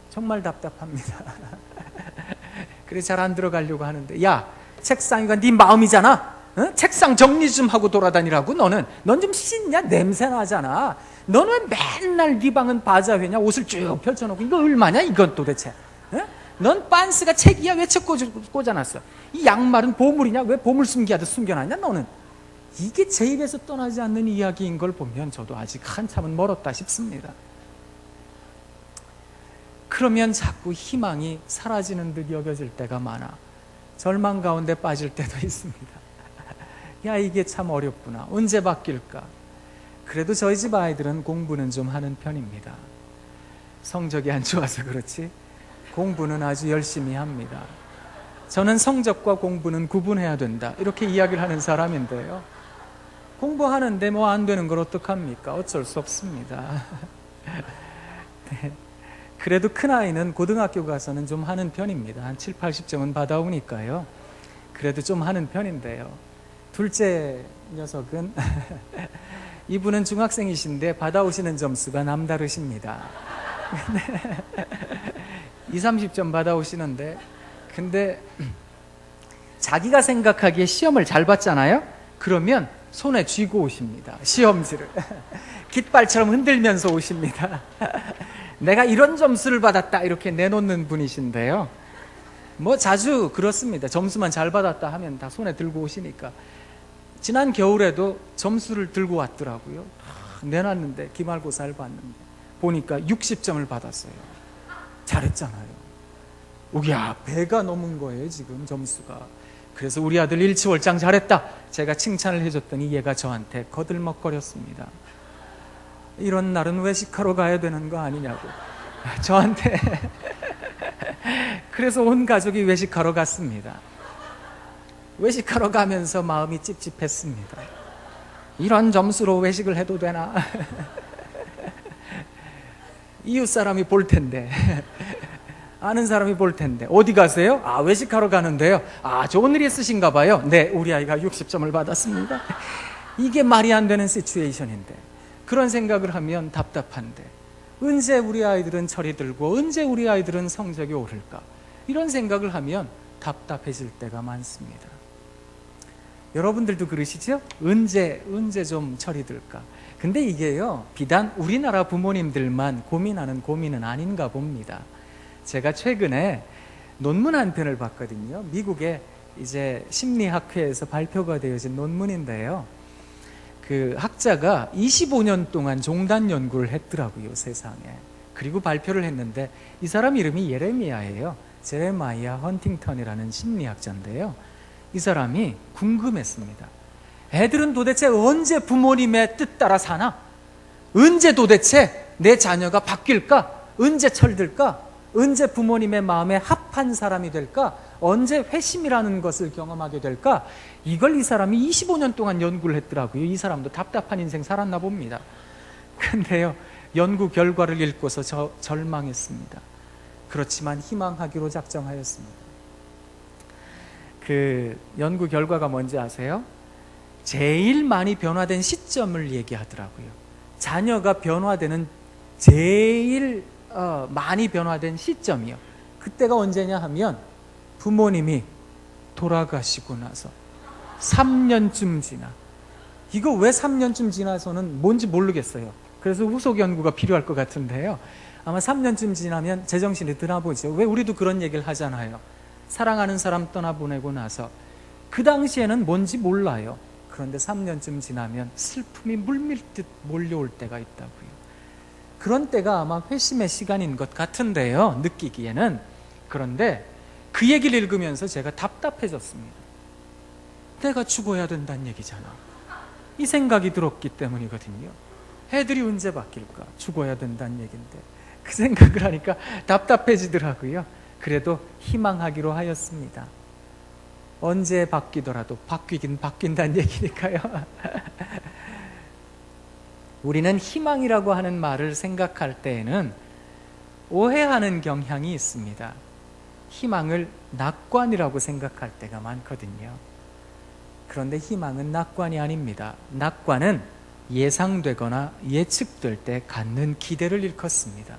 정말 답답합니다. 그래서 잘 안 들어가려고 하는데, 야, 책상이가 네 마음이잖아. 어? 책상 정리 좀 하고 돌아다니라고. 넌 좀 씻냐? 냄새 나잖아. 너는 왜 맨날 네 방은 바자회냐? 옷을 쭉 펼쳐놓고 이거 얼마냐? 이건 도대체. 어? 넌 빤스가 책이야? 왜 책 꽂아놨어? 이 양말은 보물이냐? 왜 보물 숨기하듯 숨겨놨냐? 너는. 이게 제 입에서 떠나지 않는 이야기인 걸 보면 저도 아직 한참은 멀었다 싶습니다. 그러면 자꾸 희망이 사라지는 듯 여겨질 때가 많아. 절망 가운데 빠질 때도 있습니다. 야, 이게 참 어렵구나. 언제 바뀔까? 그래도 저희 집 아이들은 공부는 좀 하는 편입니다. 성적이 안 좋아서 그렇지 공부는 아주 열심히 합니다. 저는 성적과 공부는 구분해야 된다, 이렇게 이야기를 하는 사람인데요, 공부하는데 안 되는 걸 어떡합니까? 어쩔 수 없습니다. 네. 그래도 큰아이는 고등학교 가서는 좀 하는 편입니다. 한 7, 80점은 받아오니까요. 그래도 좀 하는 편인데요, 둘째 녀석은 이분은 중학생이신데 받아오시는 점수가 남다르십니다. 2, 30점 받아오시는데, 근데 자기가 생각하기에 시험을 잘 봤잖아요? 그러면 손에 쥐고 오십니다. 시험지를. 깃발처럼 흔들면서 오십니다. 내가 이런 점수를 받았다 이렇게 내놓는 분이신데요. 뭐 자주 그렇습니다. 점수만 잘 받았다 하면 다 손에 들고 오시니까. 지난 겨울에도 점수를 들고 왔더라고요. 내놨는데 기말고사를 봤는데 보니까 60점을 받았어요. 잘했잖아요. 우야, 배가 넘은 거예요 지금 점수가. 그래서 우리 아들 일치월장 잘했다 제가 칭찬을 해줬더니 얘가 저한테 거들먹거렸습니다. 이런 날은 외식하러 가야 되는 거 아니냐고 저한테. 그래서 온 가족이 외식하러 갔습니다. 외식하러 가면서 마음이 찝찝했습니다. 이런 점수로 외식을 해도 되나? 이웃 사람이 볼 텐데, 아는 사람이 볼 텐데. 어디 가세요? 아, 외식하러 가는데요. 아, 좋은 일 있으신가 봐요. 네, 우리 아이가 60점을 받았습니다. 이게 말이 안 되는 시츄에이션인데, 그런 생각을 하면 답답한데, 언제 우리 아이들은 철이 들고 언제 우리 아이들은 성적이 오를까? 이런 생각을 하면 답답해질 때가 많습니다. 여러분들도 그러시죠? 언제 좀 철이 들까? 근데 이게요, 비단 우리나라 부모님들만 고민하는 고민은 아닌가 봅니다. 제가 최근에 논문 한 편을 봤거든요. 미국의 이제 심리학회에서 발표가 되어진 논문인데요. 그 학자가 25년 동안 종단 연구를 했더라고요, 세상에. 그리고 발표를 했는데 이 사람 이름이 예레미야예요. 제레마이아 헌팅턴이라는 심리학자인데요. 이 사람이 궁금했습니다. 애들은 도대체 언제 부모님의 뜻 따라 사나? 언제 도대체 내 자녀가 바뀔까? 언제 철들까? 언제 부모님의 마음에 합한 사람이 될까? 언제 회심이라는 것을 경험하게 될까? 이걸 이 사람이 25년 동안 연구를 했더라고요. 이 사람도 답답한 인생 살았나 봅니다. 근데요, 연구 결과를 읽고서 절망했습니다. 그렇지만 희망하기로 작정하였습니다. 그 연구 결과가 뭔지 아세요? 제일 많이 변화된 시점을 얘기하더라고요. 자녀가 변화되는 제일 많이 변화된 시점이요. 그때가 언제냐 하면 부모님이 돌아가시고 나서 3년쯤 지나. 이거 왜 3년쯤 지나서는 뭔지 모르겠어요. 그래서 후속 연구가 필요할 것 같은데요. 아마 3년쯤 지나면 제정신이 드나보죠. 왜 우리도 그런 얘기를 하잖아요. 사랑하는 사람 떠나보내고 나서 그 당시에는 뭔지 몰라요. 그런데 3년쯤 지나면 슬픔이 물밀듯 몰려올 때가 있다고요. 그런 때가 아마 회심의 시간인 것 같은데요, 느끼기에는. 그런데 그 얘기를 읽으면서 제가 답답해졌습니다. 내가 죽어야 된다는 얘기잖아. 이 생각이 들었기 때문이거든요. 애들이 언제 바뀔까? 죽어야 된다는 얘기인데 그 생각을 하니까 답답해지더라고요. 그래도 희망하기로 하였습니다. 언제 바뀌더라도 바뀌긴 바뀐다는 얘기니까요. 우리는 희망이라고 하는 말을 생각할 때에는 오해하는 경향이 있습니다. 희망을 낙관이라고 생각할 때가 많거든요. 그런데 희망은 낙관이 아닙니다. 낙관은 예상되거나 예측될 때 갖는 기대를 일컫습니다.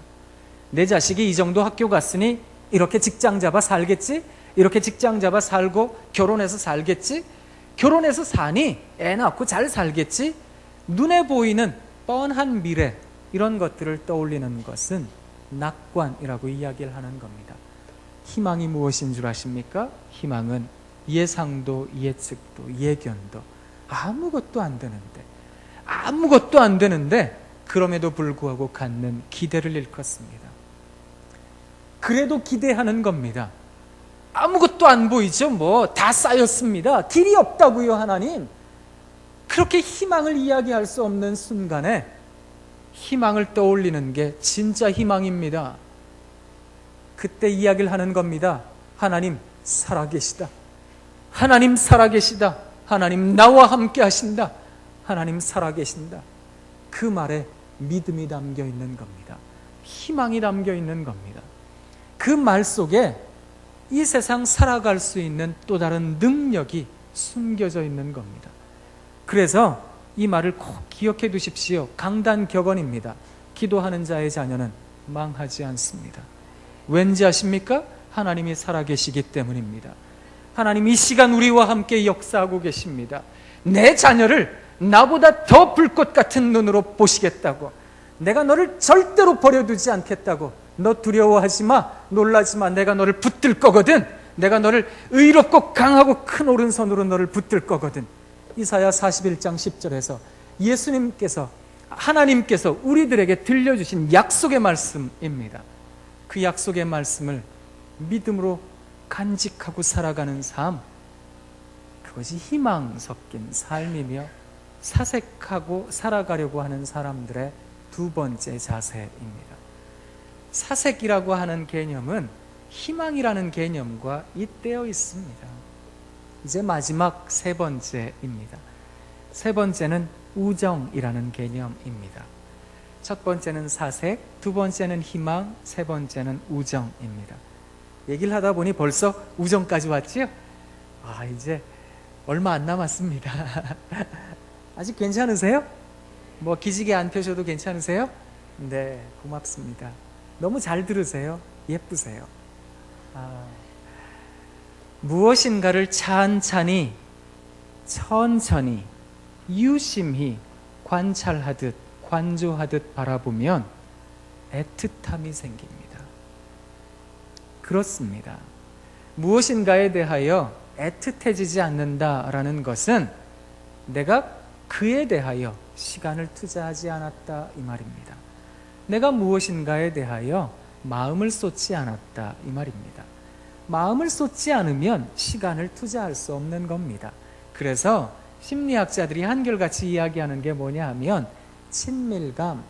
내 자식이 이 정도 학교 갔으니 이렇게 직장 잡아 살겠지? 이렇게 직장 잡아 살고 결혼해서 살겠지? 결혼해서 사니 애 낳고 잘 살겠지? 눈에 보이는 뻔한 미래, 이런 것들을 떠올리는 것은 낙관이라고 이야기를 하는 겁니다. 희망이 무엇인 줄 아십니까? 희망은 예상도 예측도 예견도 아무것도 안 되는데 그럼에도 불구하고 갖는 기대를 일컫습니다. 그래도 기대하는 겁니다. 아무것도 안 보이죠. 뭐 다 쌓였습니다. 길이 없다고요, 하나님. 그렇게 희망을 이야기할 수 없는 순간에 희망을 떠올리는 게 진짜 희망입니다. 그때 이야기를 하는 겁니다. 하나님 살아계시다. 하나님 살아계시다. 하나님 나와 함께 하신다. 하나님 살아계신다. 그 말에 믿음이 담겨 있는 겁니다. 희망이 담겨 있는 겁니다. 그 말 속에 이 세상 살아갈 수 있는 또 다른 능력이 숨겨져 있는 겁니다. 그래서 이 말을 꼭 기억해 두십시오. 강단격언입니다. 기도하는 자의 자녀는 망하지 않습니다. 왠지 아십니까? 하나님이 살아계시기 때문입니다. 하나님 이 시간 우리와 함께 역사하고 계십니다. 내 자녀를 나보다 더 불꽃 같은 눈으로 보시겠다고, 내가 너를 절대로 버려두지 않겠다고, 너 두려워하지 마, 놀라지 마, 내가 너를 붙들 거거든, 내가 너를 의롭고 강하고 큰 오른손으로 너를 붙들 거거든. 이사야 41장 10절에서 예수님께서, 하나님께서 우리들에게 들려주신 약속의 말씀입니다. 그 약속의 말씀을 믿음으로 간직하고 살아가는 삶, 그것이 희망 섞인 삶이며 사색하고 살아가려고 하는 사람들의 두 번째 자세입니다. 사색이라고 하는 개념은 희망이라는 개념과 잇대어 있습니다. 이제 마지막 세 번째입니다. 세 번째는 우정이라는 개념입니다. 첫 번째는 사색, 두 번째는 희망, 세 번째는 우정입니다. 얘기를 하다 보니 벌써 우정까지 왔지요? 이제 얼마 안 남았습니다. 아직 괜찮으세요? 뭐 기지개 안 펴셔도 괜찮으세요? 네, 고맙습니다. 너무 잘 들으세요. 예쁘세요. 무엇인가를 찬찬히, 천천히, 유심히 관찰하듯, 관조하듯 바라보면 애틋함이 생깁니다. 그렇습니다. 무엇인가에 대하여 애틋해지지 않는다라는 것은 내가 그에 대하여 시간을 투자하지 않았다 이 말입니다. 내가 무엇인가에 대하여 마음을 쏟지 않았다 이 말입니다. 마음을 쏟지 않으면 시간을 투자할 수 없는 겁니다. 그래서 심리학자들이 한결같이 이야기하는 게 뭐냐 하면 친밀감,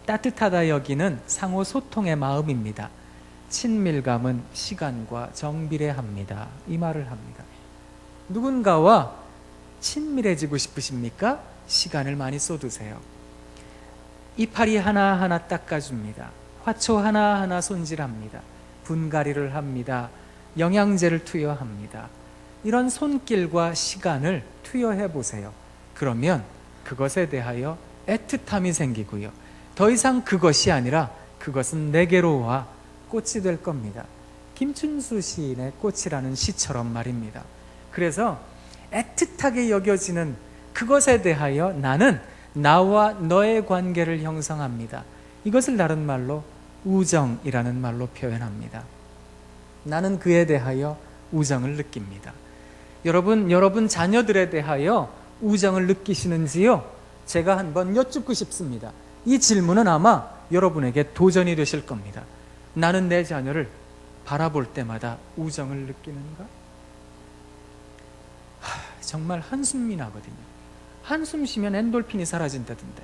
따뜻하다 여기는 상호 소통의 마음입니다. 친밀감은 시간과 정비례합니다. 이 말을 합니다. 누군가와 친밀해지고 싶으십니까? 시간을 많이 쏟으세요. 이파리 하나하나 닦아줍니다. 화초 하나하나 손질합니다. 분갈이를 합니다. 영양제를 투여합니다. 이런 손길과 시간을 투여해 보세요. 그러면 그것에 대하여 애틋함이 생기고요. 더 이상 그것이 아니라 그것은 내게로 와 꽃이 될 겁니다. 김춘수 시인의 꽃이라는 시처럼 말입니다. 그래서 애틋하게 여겨지는 그것에 대하여 나는 나와 너의 관계를 형성합니다. 이것을 다른 말로 우정이라는 말로 표현합니다. 나는 그에 대하여 우정을 느낍니다. 여러분 자녀들에 대하여 우정을 느끼시는지요? 제가 한번 여쭙고 싶습니다. 이 질문은 아마 여러분에게 도전이 되실 겁니다. 나는 내 자녀를 바라볼 때마다 우정을 느끼는가? 정말 한숨이 나거든요. 한숨 쉬면 엔돌핀이 사라진다던데.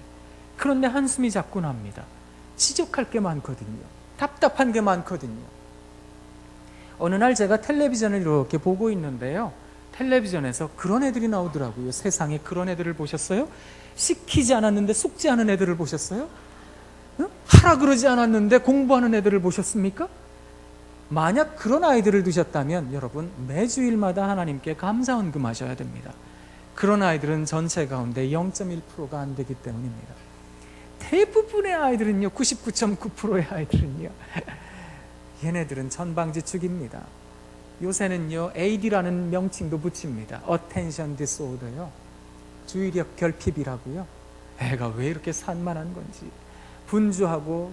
그런데 한숨이 자꾸 납니다. 지적할 게 많거든요. 답답한 게 많거든요. 어느 날 제가 텔레비전을 이렇게 보고 있는데요. 텔레비전에서 그런 애들이 나오더라고요. 세상에 그런 애들을 보셨어요? 시키지 않았는데 속지 않은 애들을 보셨어요? 하라 그러지 않았는데 공부하는 애들을 보셨습니까? 만약 그런 아이들을 두셨다면 여러분 매주일마다 하나님께 감사 헌금하셔야 됩니다. 그런 아이들은 전체 가운데 0.1%가 안 되기 때문입니다. 대부분의 아이들은요, 99.9%의 아이들은요, 얘네들은 전방지축입니다. 요새는요, AD라는 명칭도 붙입니다. Attention Disorder요. 주의력 결핍이라고요. 애가 왜 이렇게 산만한 건지, 분주하고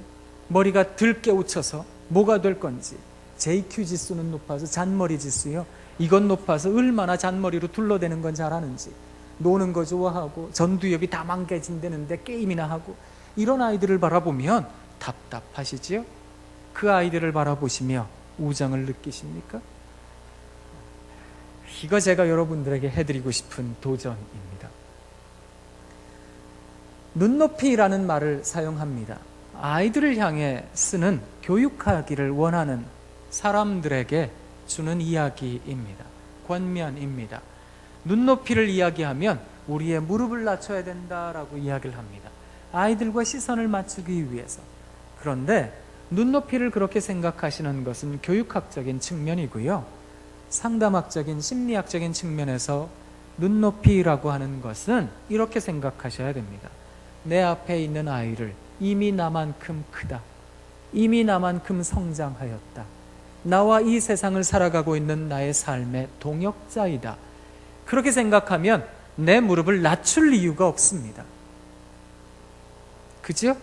머리가 들깨우쳐서 뭐가 될 건지, JQ 지수는 높아서 잔머리 지수요. 이건 높아서 얼마나 잔머리로 둘러대는 건 잘하는지, 노는 거 좋아하고 전두엽이 다 망가진다는데 게임이나 하고, 이런 아이들을 바라보면 답답하시지요? 그 아이들을 바라보시며 우정을 느끼십니까? 이거 제가 여러분들에게 해드리고 싶은 도전입니다. 눈높이라는 말을 사용합니다. 아이들을 향해 쓰는 교육하기를 원하는 사람들에게 주는 이야기입니다. 권면입니다. 눈높이를 이야기하면 우리의 무릎을 낮춰야 된다라고 이야기를 합니다. 아이들과 시선을 맞추기 위해서. 그런데 눈높이를 그렇게 생각하시는 것은 교육학적인 측면이고요. 상담학적인 심리학적인 측면에서 눈높이라고 하는 것은 이렇게 생각하셔야 됩니다. 내 앞에 있는 아이를 이미 나만큼 크다, 이미 나만큼 성장하였다, 나와 이 세상을 살아가고 있는 나의 삶의 동역자이다. 그렇게 생각하면 내 무릎을 낮출 이유가 없습니다. 그죠?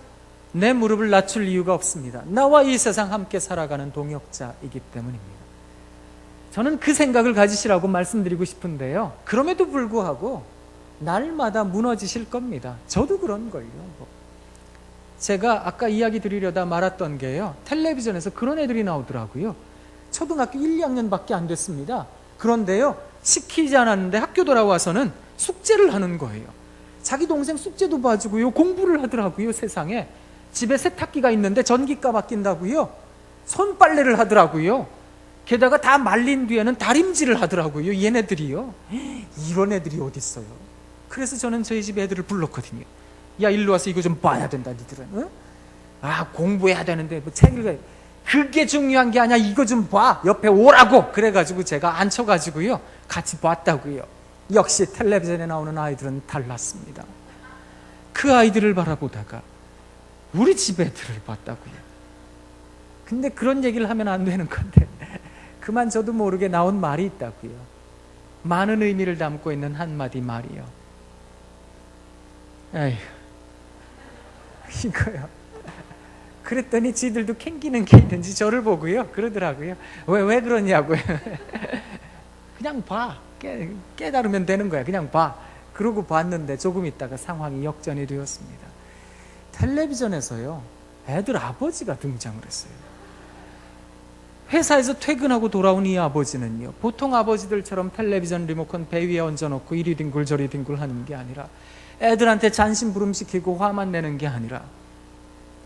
내 무릎을 낮출 이유가 없습니다. 나와 이 세상 함께 살아가는 동역자이기 때문입니다. 저는 그 생각을 가지시라고 말씀드리고 싶은데요, 그럼에도 불구하고 날마다 무너지실 겁니다. 저도 그런걸요. 제가 아까 이야기 드리려다 말았던 게요, 텔레비전에서 그런 애들이 나오더라고요. 초등학교 1, 2학년밖에 안 됐습니다. 그런데요, 시키지 않았는데 학교 돌아와서는 숙제를 하는 거예요. 자기 동생 숙제도 봐주고요, 공부를 하더라고요. 세상에 집에 세탁기가 있는데 전기가 바뀐다고요, 손빨래를 하더라고요. 게다가 다 말린 뒤에는 다림질을 하더라고요. 얘네들이요. 이런 애들이 어디 있어요. 그래서 저는 저희 집 애들을 불렀거든요. 야, 일로 와서 이거 좀 봐야 된다, 니들은. 응? 아, 공부해야 되는데 뭐 책 읽어야, 그게 중요한 게 아니야, 이거 좀 봐, 옆에 오라고. 그래가지고 제가 앉혀가지고요, 같이 봤다고요. 역시 텔레비전에 나오는 아이들은 달랐습니다. 그 아이들을 바라보다가 우리 집 애들을 봤다고요. 근데 그런 얘기를 하면 안 되는 건데 그만 저도 모르게 나온 말이 있다고요. 많은 의미를 담고 있는 한마디 말이요. 에휴, 이거요. 그랬더니 지들도 캥기는 게 있는지 저를 보고요, 그러더라고요. 왜 그러냐고요. 그냥 봐. 깨달으면 되는 거야. 그냥 봐. 그러고 봤는데 조금 있다가 상황이 역전이 되었습니다. 텔레비전에서요, 애들 아버지가 등장을 했어요. 회사에서 퇴근하고 돌아온 이 아버지는요, 보통 아버지들처럼 텔레비전 리모컨 배 위에 얹어놓고 이리 뒹굴 저리 뒹굴 하는 게 아니라, 애들한테 잔심부름시키고 화만 내는 게 아니라,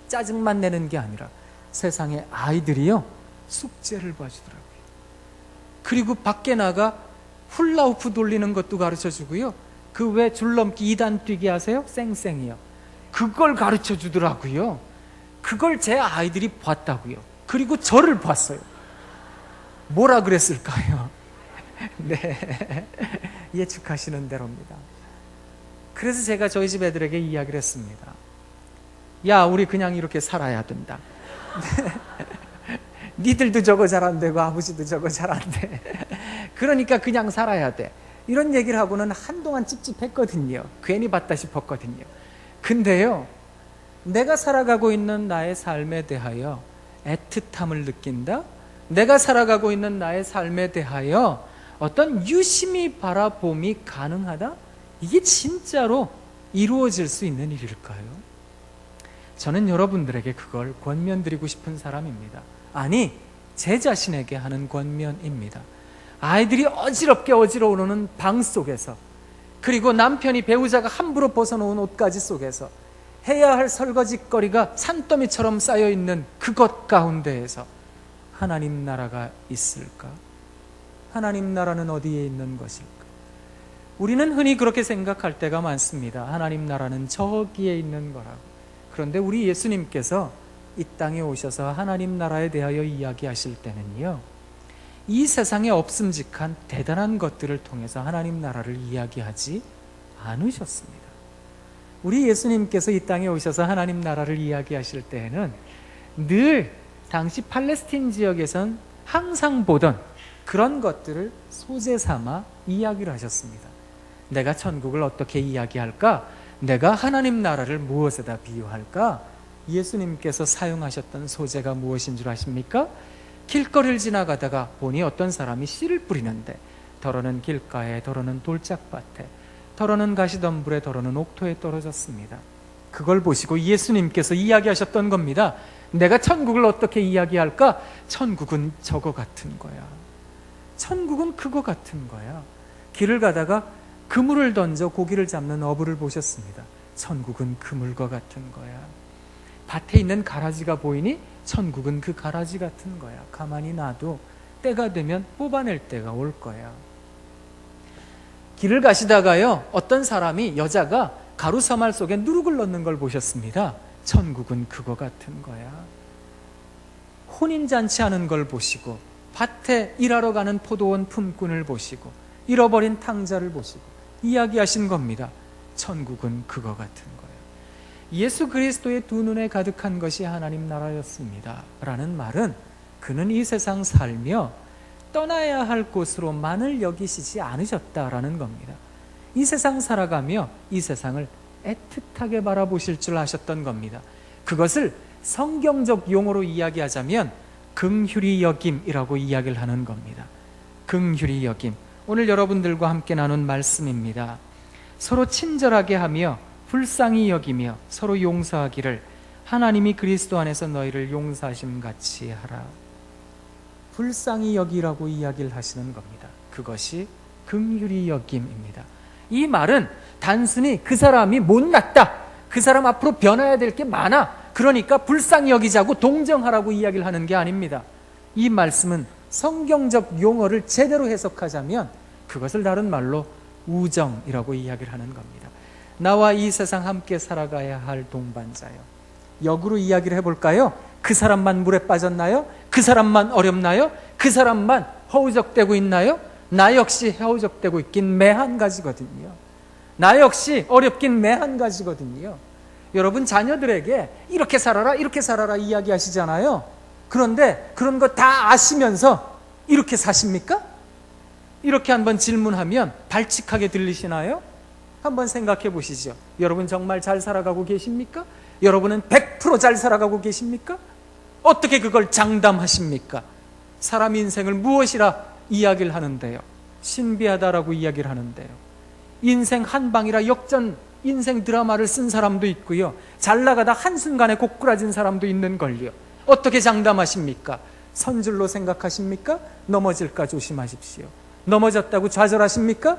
짜증만 내는 게 아니라, 세상에 아이들이요, 숙제를 봐주더라고요. 그리고 밖에 나가 훌라후프 돌리는 것도 가르쳐주고요, 그 외 줄넘기 2단 뛰기 하세요? 쌩쌩이요. 그걸 가르쳐 주더라고요. 그걸 제 아이들이 봤다고요. 그리고 저를 봤어요. 뭐라 그랬을까요? 네, 예측하시는 대로입니다. 그래서 제가 저희 집 애들에게 이야기를 했습니다. 야, 우리 그냥 이렇게 살아야 된다. 니들도 저거 잘 안 되고 아버지도 저거 잘 안 돼. 그러니까 그냥 살아야 돼. 이런 얘기를 하고는 한동안 찝찝했거든요. 괜히 봤다 싶었거든요. 근데요, 내가 살아가고 있는 나의 삶에 대하여 애틋함을 느낀다? 내가 살아가고 있는 나의 삶에 대하여 어떤 유심히 바라봄이 가능하다? 이게 진짜로 이루어질 수 있는 일일까요? 저는 여러분들에게 그걸 권면드리고 싶은 사람입니다. 아니, 제 자신에게 하는 권면입니다. 아이들이 어지럽게 어지러워오는 방 속에서, 그리고 남편이 배우자가 함부로 벗어놓은 옷가지 속에서 해야 할 설거지거리가 산더미처럼 쌓여있는 그것 가운데에서 하나님 나라가 있을까? 하나님 나라는 어디에 있는 것일까? 우리는 흔히 그렇게 생각할 때가 많습니다. 하나님 나라는 저기에 있는 거라고. 그런데 우리 예수님께서 이 땅에 오셔서 하나님 나라에 대하여 이야기하실 때는요, 이 세상에 없음직한 대단한 것들을 통해서 하나님 나라를 이야기하지 않으셨습니다. 우리 예수님께서 이 땅에 오셔서 하나님 나라를 이야기하실 때에는 늘 당시 팔레스틴 지역에선 항상 보던 그런 것들을 소재 삼아 이야기를 하셨습니다. 내가 천국을 어떻게 이야기할까? 내가 하나님 나라를 무엇에다 비유할까? 예수님께서 사용하셨던 소재가 무엇인 줄 아십니까? 길거리를 지나가다가 보니 어떤 사람이 씨를 뿌리는데, 더러는 길가에, 더러는 돌짝밭에, 더러는 가시덤불에, 더러는 옥토에 떨어졌습니다. 그걸 보시고 예수님께서 이야기하셨던 겁니다. 내가 천국을 어떻게 이야기할까? 천국은 저거 같은 거야. 천국은 그거 같은 거야. 길을 가다가 그물을 던져 고기를 잡는 어부를 보셨습니다. 천국은 그물과 같은 거야. 밭에 있는 가라지가 보이니 천국은 그 가라지 같은 거야. 가만히 놔도 때가 되면 뽑아낼 때가 올 거야. 길을 가시다가요, 어떤 사람이, 여자가 가루사말 속에 누룩을 넣는 걸 보셨습니다. 천국은 그거 같은 거야. 혼인잔치 하는 걸 보시고 밭에 일하러 가는 포도원 품꾼을 보시고 잃어버린 탕자를 보시고 이야기하신 겁니다. 천국은 그거 같은 거예요. 예수 그리스도의 두 눈에 가득한 것이 하나님 나라였습니다 라는 말은 그는 이 세상 살며 떠나야 할 곳으로만을 여기시지 않으셨다라는 겁니다. 이 세상 살아가며 이 세상을 애틋하게 바라보실 줄 아셨던 겁니다. 그것을 성경적 용어로 이야기하자면 긍휼히 여김이라고 이야기를 하는 겁니다. 긍휼히 여김. 오늘 여러분들과 함께 나눈 말씀입니다. 서로 친절하게 하며 불쌍히 여기며 서로 용서하기를 하나님이 그리스도 안에서 너희를 용서하심 같이 하라. 불쌍히 여기라고 이야기를 하시는 겁니다. 그것이 긍휼히 여김입니다. 이 말은 단순히 그 사람이 못났다, 그 사람 앞으로 변해야 될 게 많아, 그러니까 불쌍히 여기자고 동정하라고 이야기를 하는 게 아닙니다. 이 말씀은 성경적 용어를 제대로 해석하자면 그것을 다른 말로 우정이라고 이야기를 하는 겁니다. 나와 이 세상 함께 살아가야 할 동반자요. 역으로 이야기를 해볼까요? 그 사람만 물에 빠졌나요? 그 사람만 어렵나요? 그 사람만 허우적대고 있나요? 나 역시 허우적대고 있긴 매한 가지거든요. 나 역시 어렵긴 매한 가지거든요. 여러분 자녀들에게 이렇게 살아라 이렇게 살아라 이야기하시잖아요. 그런데 그런 거 다 아시면서 이렇게 사십니까? 이렇게 한번 질문하면 발칙하게 들리시나요? 한번 생각해 보시죠. 여러분 정말 잘 살아가고 계십니까? 여러분은 100% 잘 살아가고 계십니까? 어떻게 그걸 장담하십니까? 사람 인생을 무엇이라 이야기를 하는데요? 신비하다라고 이야기를 하는데요. 인생 한방이라 역전 인생 드라마를 쓴 사람도 있고요. 잘 나가다 한순간에 고꾸라진 사람도 있는 걸요. 어떻게 장담하십니까? 선줄로 생각하십니까? 넘어질까 조심하십시오. 넘어졌다고 좌절하십니까?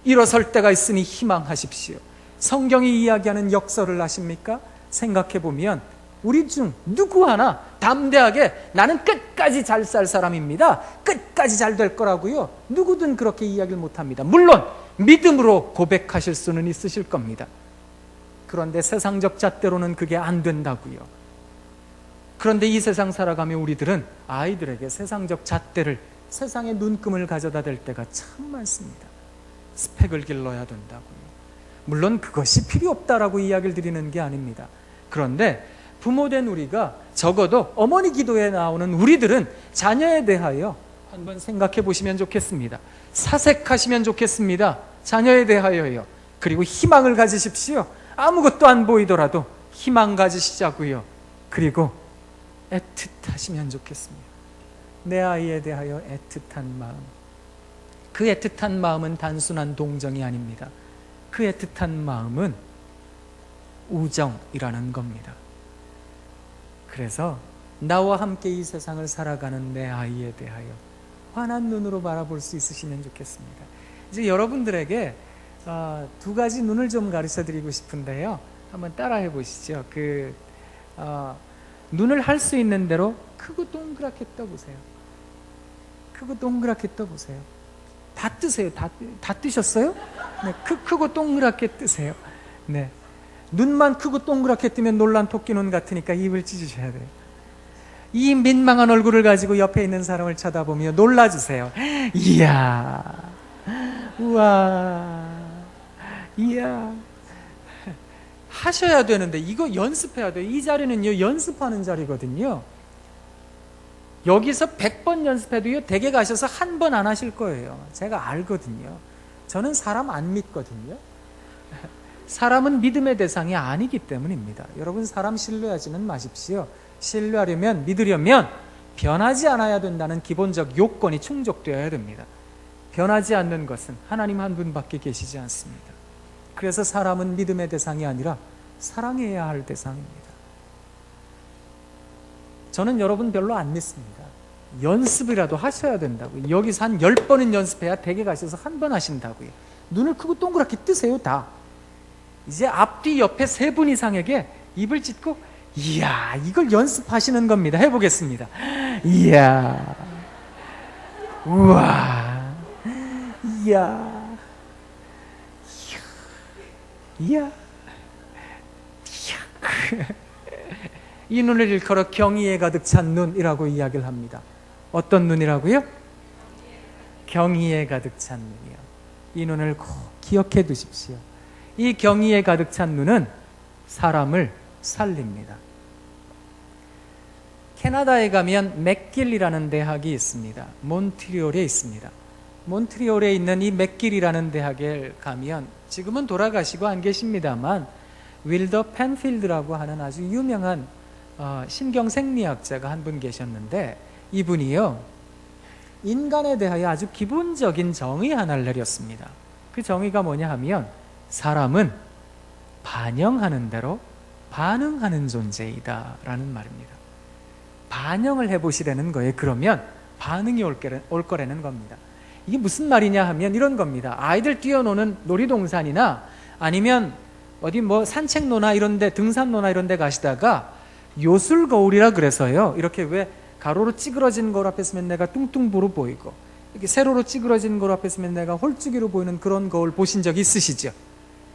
일어설 때가 있으니 희망하십시오. 성경이 이야기하는 역설을 아십니까? 생각해보면 우리 중 누구 하나 담대하게 나는 끝까지 잘 살 사람입니다, 끝까지 잘 될 거라고요, 누구든 그렇게 이야기를 못합니다. 물론 믿음으로 고백하실 수는 있으실 겁니다. 그런데 세상적 잣대로는 그게 안 된다고요. 그런데 이 세상 살아가며 우리들은 아이들에게 세상적 잣대를, 세상의 눈금을 가져다 댈 때가 참 많습니다. 스펙을 길러야 된다고요. 물론 그것이 필요 없다라고 이야기를 드리는 게 아닙니다. 그런데 부모된 우리가, 적어도 어머니 기도에 나오는 우리들은 자녀에 대하여 한번 생각해 보시면 좋겠습니다. 사색하시면 좋겠습니다. 자녀에 대하여요. 그리고 희망을 가지십시오. 아무것도 안 보이더라도 희망 가지시자고요. 그리고 애틋하시면 좋겠습니다. 내 아이에 대하여 애틋한 마음. 그 애틋한 마음은 단순한 동정이 아닙니다. 그 애틋한 마음은 우정이라는 겁니다. 그래서 나와 함께 이 세상을 살아가는 내 아이에 대하여 환한 눈으로 바라볼 수 있으시면 좋겠습니다. 이제 여러분들에게 두 가지 눈을 좀 가르쳐 드리고 싶은데요. 한번 따라해 보시죠. 눈을 할 수 있는 대로 크고 동그랗게 떠보세요. 크고 동그랗게 떠보세요. 다 뜨세요. 다 뜨셨어요? 네, 크고 동그랗게 뜨세요. 네. 눈만 크고 동그랗게 뜨면 놀란 토끼 눈 같으니까 입을 찢으셔야 돼요. 이 민망한 얼굴을 가지고 옆에 있는 사람을 쳐다보며 놀라주세요. 이야, 우와, 이야. 하셔야 되는데 이거 연습해야 돼요. 이 자리는요, 연습하는 자리거든요. 여기서 100번 연습해도요, 댁에 가셔서 한 번 안 하실 거예요. 제가 알거든요. 저는 사람 안 믿거든요. 사람은 믿음의 대상이 아니기 때문입니다. 여러분 사람 신뢰하지는 마십시오. 신뢰하려면, 믿으려면 변하지 않아야 된다는 기본적 요건이 충족되어야 됩니다. 변하지 않는 것은 하나님 한 분밖에 계시지 않습니다. 그래서 사람은 믿음의 대상이 아니라 사랑해야 할 대상입니다. 저는 여러분 별로 안 믿습니다. 연습이라도 하셔야 된다고요. 여기서 한 10번은 연습해야 댁에 가셔서 한 번 하신다고요. 눈을 크고 동그랗게 뜨세요. 다. 이제 앞뒤 옆에 3분 이상에게 입을 찢고 이야, 이걸 연습하시는 겁니다. 해보겠습니다. 이야, 우와, 이야, 이야, 이야. 이 눈을 일컬어 경의에 가득 찬 눈이라고 이야기를 합니다. 어떤 눈이라고요? 경의에 가득 찬 눈이요. 이 눈을 꼭 기억해 두십시오. 이 경의에 가득 찬 눈은 사람을 살립니다. 캐나다에 가면 맥길이라는 대학이 있습니다. 몬트리올에 있습니다. 몬트리올에 있는 이 맥길이라는 대학에 가면 지금은 돌아가시고 안 계십니다만 윌더 펜필드라고 하는 아주 유명한 신경생리학자가 한 분 계셨는데 이분이요, 인간에 대하여 아주 기본적인 정의 하나를 내렸습니다. 그 정의가 뭐냐 하면 사람은 반영하는 대로 반응하는 존재이다 라는 말입니다. 반영을 해보시라는 거예요. 그러면 반응이 올 거라는 겁니다. 이게 무슨 말이냐 하면 이런 겁니다. 아이들 뛰어노는 놀이동산이나 아니면 어디 뭐 산책로나 이런데, 등산로나 이런데 가시다가 요술거울이라 그래서요, 이렇게 왜 가로로 찌그러진 거울 앞에 서면 내가 뚱뚱부로 보이고 이렇게 세로로 찌그러진 거울 앞에 서면 내가 홀쭉이로 보이는 그런 거울 보신 적 있으시죠?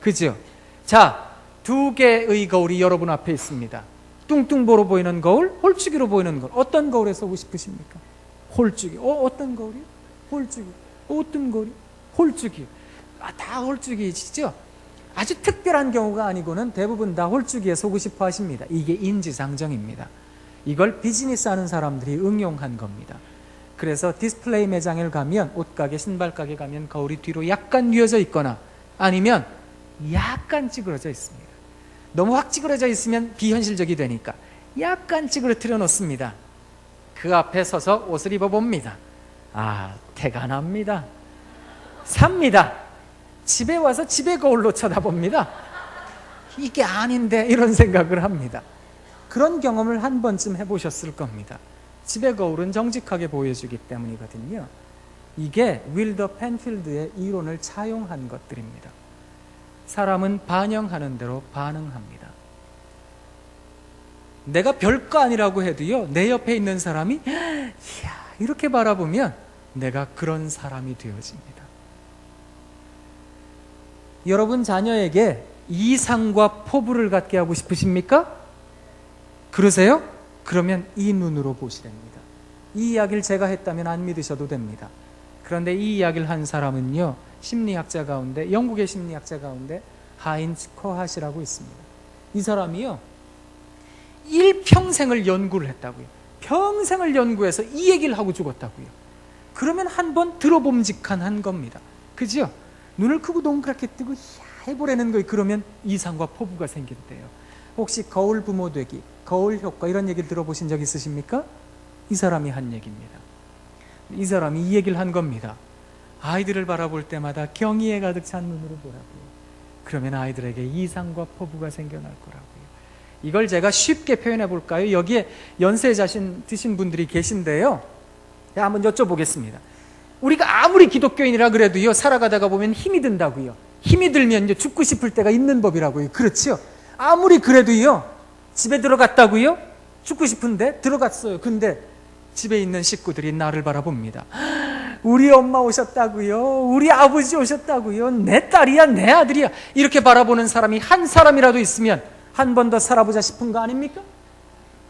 그죠? 자, 두 개의 거울이 여러분 앞에 있습니다. 뚱뚱보로 보이는 거울, 홀쭉이로 보이는 거울. 어떤 거울에 서고 싶으십니까? 홀쭉이. 어떤 거울이요? 홀쭉이. 어떤 거울이? 홀쭉이. 다 홀쭉이시죠? 아주 특별한 경우가 아니고는 대부분 다 홀쭉이에 서고 싶어 하십니다. 이게 인지상정입니다. 이걸 비즈니스 하는 사람들이 응용한 겁니다. 그래서 디스플레이 매장에 가면, 옷가게, 신발가게 가면 거울이 뒤로 약간 뉘어져 있거나 아니면 약간 찌그러져 있습니다. 너무 확 찌그러져 있으면 비현실적이 되니까 약간 찌그러뜨려 놓습니다. 그 앞에 서서 옷을 입어봅니다. 태가 납니다. 삽니다. 집에 와서 집의 거울로 쳐다봅니다. 이게 아닌데 이런 생각을 합니다. 그런 경험을 한 번쯤 해보셨을 겁니다. 집의 거울은 정직하게 보여주기 때문이거든요. 이게 윌더 펜필드의 이론을 차용한 것들입니다. 사람은 반영하는 대로 반응합니다. 내가 별거 아니라고 해도요, 내 옆에 있는 사람이 이야, 이렇게 바라보면 내가 그런 사람이 되어집니다. 여러분 자녀에게 이상과 포부를 갖게 하고 싶으십니까? 그러세요? 그러면 이 눈으로 보시랍니다. 이 이야기를 제가 했다면 안 믿으셔도 됩니다. 그런데 이 이야기를 한 사람은요, 심리학자 가운데, 영국의 심리학자 가운데 하인츠 코핫이라고 있습니다. 이 사람이요, 일평생을 연구를 했다고요. 평생을 연구해서 이 얘기를 하고 죽었다고요. 그러면 한번 들어봄직한 한 겁니다. 그죠? 눈을 크고 동그랗게 뜨고 해보라는 거예요. 그러면 이상과 포부가 생긴대요. 혹시 거울 부모 되기, 거울 효과 이런 얘기를 들어보신 적 있으십니까? 이 사람이 한 얘기입니다. 이 사람이 이 얘기를 한 겁니다. 아이들을 바라볼 때마다 경의에 가득 찬 눈으로 보라고요. 그러면 아이들에게 이상과 포부가 생겨날 거라고요. 이걸 제가 쉽게 표현해 볼까요? 여기에 연세 드신 분들이 계신데요, 제가 한번 여쭤보겠습니다. 우리가 아무리 기독교인이라 그래도요, 살아가다가 보면 힘이 든다고요. 힘이 들면 죽고 싶을 때가 있는 법이라고요. 그렇죠? 아무리 그래도요, 집에 들어갔다고요? 죽고 싶은데 들어갔어요. 근데 집에 있는 식구들이 나를 바라봅니다. 우리 엄마 오셨다고요? 우리 아버지 오셨다고요? 내 딸이야, 내 아들이야. 이렇게 바라보는 사람이 한 사람이라도 있으면 한 번 더 살아보자 싶은 거 아닙니까?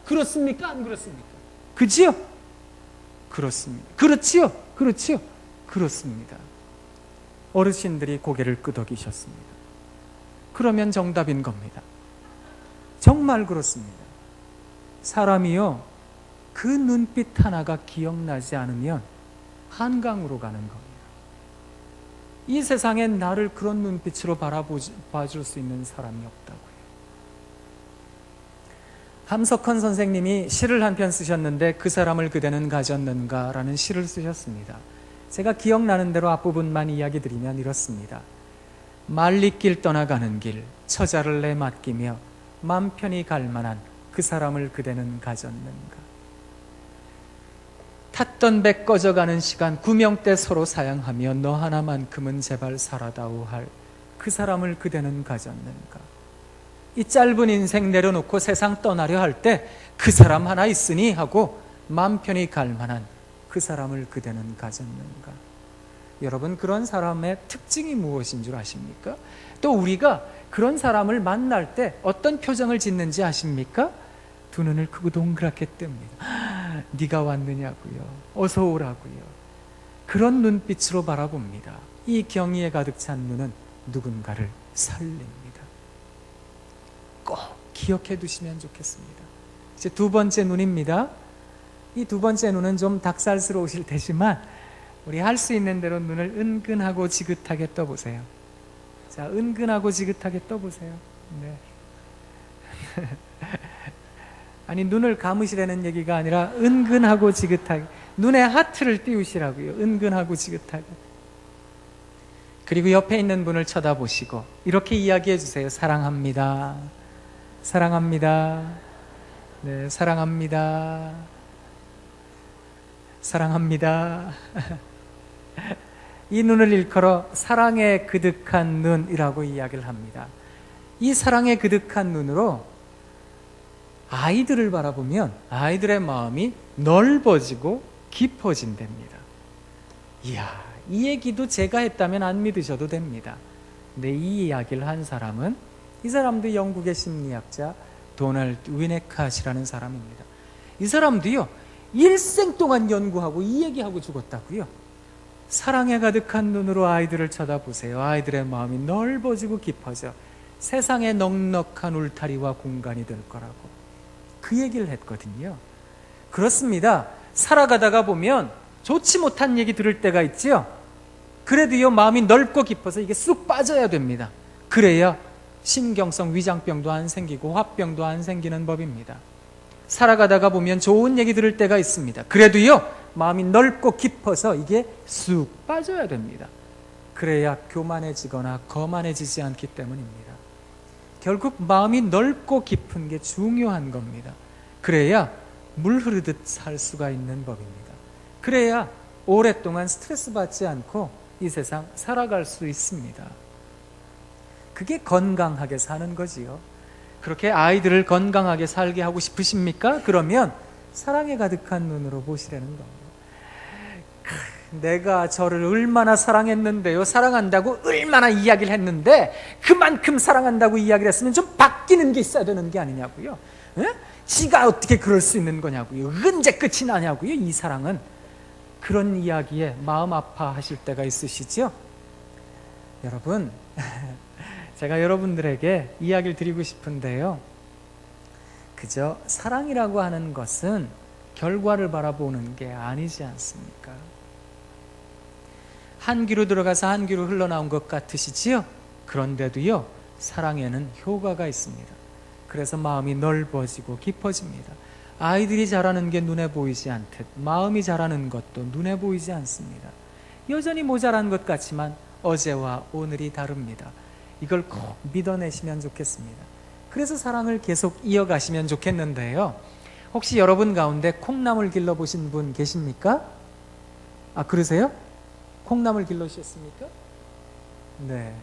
그렇습니까? 안 그렇습니까? 그지요? 그렇습니다. 그렇지요? 그렇지요? 그렇습니다. 어르신들이 고개를 끄덕이셨습니다. 그러면 정답인 겁니다. 정말 그렇습니다. 사람이요, 그 눈빛 하나가 기억나지 않으면 한강으로 가는 겁니다. 이 세상에 나를 그런 눈빛으로 봐줄 수 있는 사람이 없다고요. 함석헌 선생님이 시를 한 편 쓰셨는데 그 사람을 그대는 가졌는가 라는 시를 쓰셨습니다. 제가 기억나는 대로 앞부분만 이야기 드리면 이렇습니다. 말리길 떠나가는 길 처자를 내 맡기며 맘 편히 갈 만한 그 사람을 그대는 가졌는가. 탔던 배 꺼져가는 시간 구명대 서로 사양하며 너 하나만큼은 제발 살아다오 할 그 사람을 그대는 가졌는가. 이 짧은 인생 내려놓고 세상 떠나려 할 때 그 사람 하나 있으니 하고 맘 편히 갈 만한 그 사람을 그대는 가졌는가. 여러분, 그런 사람의 특징이 무엇인 줄 아십니까? 또 우리가 그런 사람을 만날 때 어떤 표정을 짓는지 아십니까? 두 눈을 크고 동그랗게 뜹니다. 네가 왔느냐고요. 어서 오라고요. 그런 눈빛으로 바라봅니다. 이 경의에 가득 찬 눈은 누군가를 살립니다. 꼭 기억해 두시면 좋겠습니다. 이제 두 번째 눈입니다. 이 두 번째 눈은 좀 닭살스러우실 테지만 우리 할 수 있는 대로 눈을 은근하고 지긋하게 떠보세요. 자, 은근하고 지긋하게 떠보세요. 네. 아니, 눈을 감으시라는 얘기가 아니라 은근하고 지긋하게, 눈에 하트를 띄우시라고요. 은근하고 지긋하게. 그리고 옆에 있는 분을 쳐다보시고 이렇게 이야기해 주세요. 사랑합니다. 사랑합니다. 네, 사랑합니다. 사랑합니다. 이 눈을 일컬어 사랑에 그득한 눈이라고 이야기를 합니다. 이 사랑에 그득한 눈으로 아이들을 바라보면 아이들의 마음이 넓어지고 깊어진답니다. 이야, 이 얘기도 제가 했다면 안 믿으셔도 됩니다. 근데 이 이야기를 한 사람은, 이 사람도 영국의 심리학자 도널드 위네캇이라는 사람입니다. 이 사람도요, 일생 동안 연구하고 이 얘기하고 죽었다고요. 사랑에 가득한 눈으로 아이들을 쳐다보세요. 아이들의 마음이 넓어지고 깊어져 세상의 넉넉한 울타리와 공간이 될 거라고 그 얘기를 했거든요. 그렇습니다. 살아가다가 보면 좋지 못한 얘기 들을 때가 있죠. 그래도요, 마음이 넓고 깊어서 이게 쑥 빠져야 됩니다. 그래야 신경성 위장병도 안 생기고 화병도 안 생기는 법입니다. 살아가다가 보면 좋은 얘기 들을 때가 있습니다. 그래도요, 마음이 넓고 깊어서 이게 쑥 빠져야 됩니다. 그래야 교만해지거나 거만해지지 않기 때문입니다. 결국 마음이 넓고 깊은 게 중요한 겁니다. 그래야 물 흐르듯 살 수가 있는 법입니다. 그래야 오랫동안 스트레스 받지 않고 이 세상 살아갈 수 있습니다. 그게 건강하게 사는 거지요. 그렇게 아이들을 건강하게 살게 하고 싶으십니까? 그러면 사랑에 가득한 눈으로 보시라는 겁니다. 내가 저를 얼마나 사랑했는데요. 사랑한다고 얼마나 이야기를 했는데 그만큼 사랑한다고 이야기를 했으면 좀 바뀌는 게 있어야 되는 게 아니냐고요. 에? 지가 어떻게 그럴 수 있는 거냐고요. 언제 끝이 나냐고요. 이 사랑은. 그런 이야기에 마음 아파하실 때가 있으시죠? 여러분, 제가 여러분들에게 이야기를 드리고 싶은데요, 그저 사랑이라고 하는 것은 결과를 바라보는 게 아니지 않습니까? 한 귀로 들어가서 한 귀로 흘러나온 것 같으시지요? 그런데도요, 사랑에는 효과가 있습니다. 그래서 마음이 넓어지고 깊어집니다. 아이들이 자라는 게 눈에 보이지 않듯 마음이 자라는 것도 눈에 보이지 않습니다. 여전히 모자란 것 같지만 어제와 오늘이 다릅니다. 이걸 꼭 믿어내시면 좋겠습니다. 그래서 사랑을 계속 이어가시면 좋겠는데요, 혹시 여러분 가운데 콩나물 길러보신 분 계십니까? 아, 그러세요? 콩나물 길러주셨습니까? 네,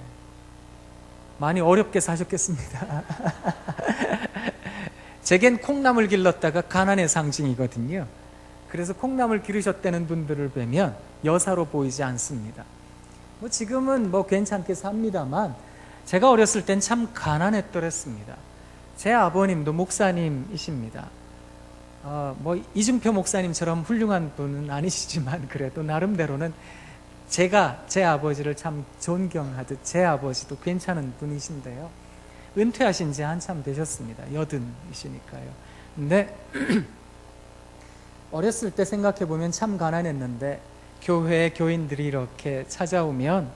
많이 어렵게 사셨겠습니다. 제겐 콩나물 길렀다가 가난의 상징이거든요. 그래서 콩나물 기르셨다는 분들을 뵈면 여사로 보이지 않습니다. 뭐 지금은 뭐 괜찮게 삽니다만 제가 어렸을 땐 참 가난했더랬습니다. 제 아버님도 목사님이십니다. 뭐 이중표 목사님처럼 훌륭한 분은 아니시지만 그래도 나름대로는 제가 제 아버지를 참 존경하듯 제 아버지도 괜찮은 분이신데요, 은퇴하신 지 한참 되셨습니다. 80이시니까요. 근데 어렸을 때 생각해보면 참 가난했는데 교회에 교인들이 이렇게 찾아오면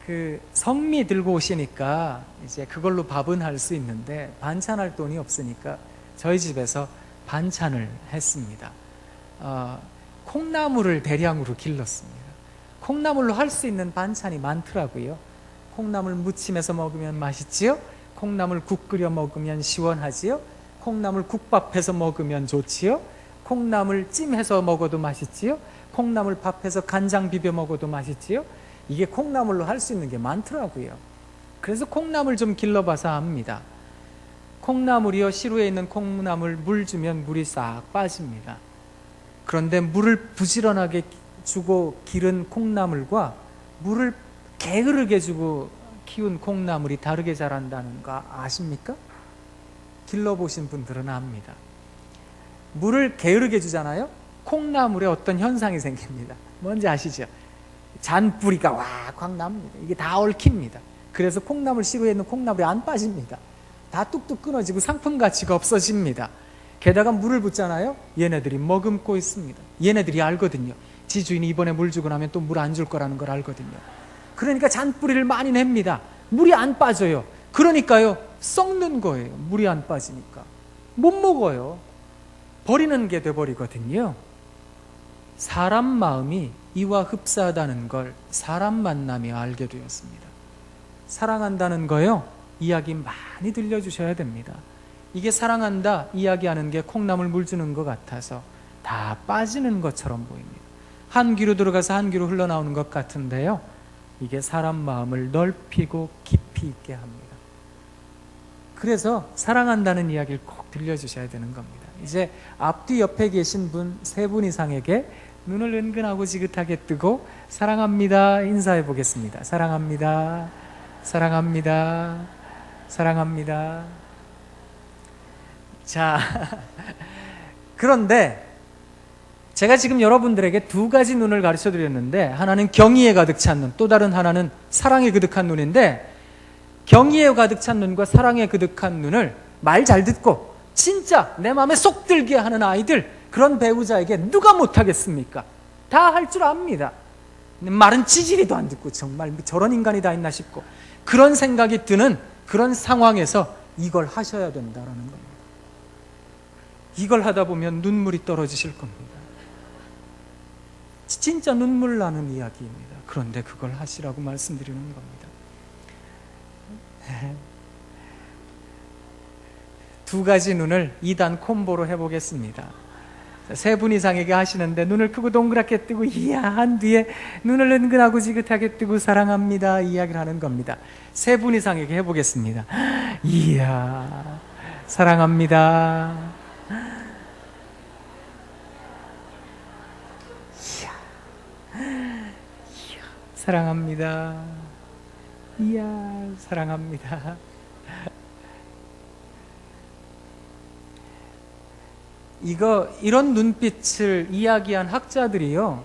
그 성미 들고 오시니까 이제 그걸로 밥은 할 수 있는데 반찬할 돈이 없으니까 저희 집에서 반찬을 했습니다. 콩나물을 대량으로 길렀습니다. 콩나물로 할 수 있는 반찬이 많더라고요. 콩나물 무침해서 먹으면 맛있지요? 콩나물 국 끓여 먹으면 시원하지요? 콩나물 국밥해서 먹으면 좋지요? 콩나물 찜해서 먹어도 맛있지요? 콩나물 밥해서 간장 비벼 먹어도 맛있지요? 이게 콩나물로 할 수 있는 게 많더라고요. 그래서 콩나물 좀 길러봐서 압니다. 콩나물이요, 시루에 있는 콩나물 물 주면 물이 싹 빠집니다. 그런데 물을 부지런하게 주고 기른 콩나물과 물을 게으르게 주고 키운 콩나물이 다르게 자란다는 거 아십니까? 길러보신 분들은 압니다. 물을 게으르게 주잖아요. 콩나물에 어떤 현상이 생깁니다. 뭔지 아시죠? 잔뿌리가 확 납니다. 이게 다 얽힙니다. 그래서 콩나물 시루에 있는 콩나물이 안 빠집니다. 다 뚝뚝 끊어지고 상품 가치가 없어집니다. 게다가 물을 붓잖아요. 얘네들이 머금고 있습니다. 얘네들이 알거든요. 지주인이 이번에 물 주고 나면 또 물 안 줄 거라는 걸 알거든요. 그러니까 잔뿌리를 많이 냅니다. 물이 안 빠져요. 그러니까요, 썩는 거예요. 물이 안 빠지니까 못 먹어요. 버리는 게 돼버리거든요. 사람 마음이 이와 흡사하다는 걸 사람 만남이 알게 되었습니다. 사랑한다는 거요, 이야기 많이 들려주셔야 됩니다. 이게 사랑한다 이야기하는 게 콩나물 물 주는 것 같아서 다 빠지는 것처럼 보입니다. 한 귀로 들어가서 한 귀로 흘러나오는 것 같은데요, 이게 사람 마음을 넓히고 깊이 있게 합니다. 그래서 사랑한다는 이야기를 꼭 들려주셔야 되는 겁니다. 이제 앞뒤 옆에 계신 분 3분 이상에게 눈을 은근하고 지긋하게 뜨고 사랑합니다 인사해 보겠습니다. 사랑합니다. 사랑합니다. 사랑합니다. 자, 그런데 제가 지금 여러분들에게 2가지 눈을 가르쳐 드렸는데, 하나는 경의에 가득 찬 눈, 또 다른 하나는 사랑에 그득한 눈인데, 경의에 가득 찬 눈과 사랑에 그득한 눈을 말 잘 듣고 진짜 내 마음에 쏙 들게 하는 아이들, 그런 배우자에게 누가 못하겠습니까? 다 할 줄 압니다. 말은 찌질이도 안 듣고 정말 저런 인간이 다 있나 싶고, 그런 생각이 드는 그런 상황에서 이걸 하셔야 된다는 겁니다. 이걸 하다 보면 눈물이 떨어지실 겁니다. 진짜 눈물 나는 이야기입니다. 그런데 그걸 하시라고 말씀드리는 겁니다. 2가지 눈을 2단 콤보로 해보겠습니다. 3분 이상에게 하시는데 눈을 크고 동그랗게 뜨고 이야 한 뒤에 눈을 은근하고 지긋하게 뜨고 사랑합니다 이야기를 하는 겁니다. 3분 이상에게 해보겠습니다. 이야 사랑합니다. 이야 사랑합니다. 이야 사랑합니다. 이런 눈빛을 이야기한 학자들이요,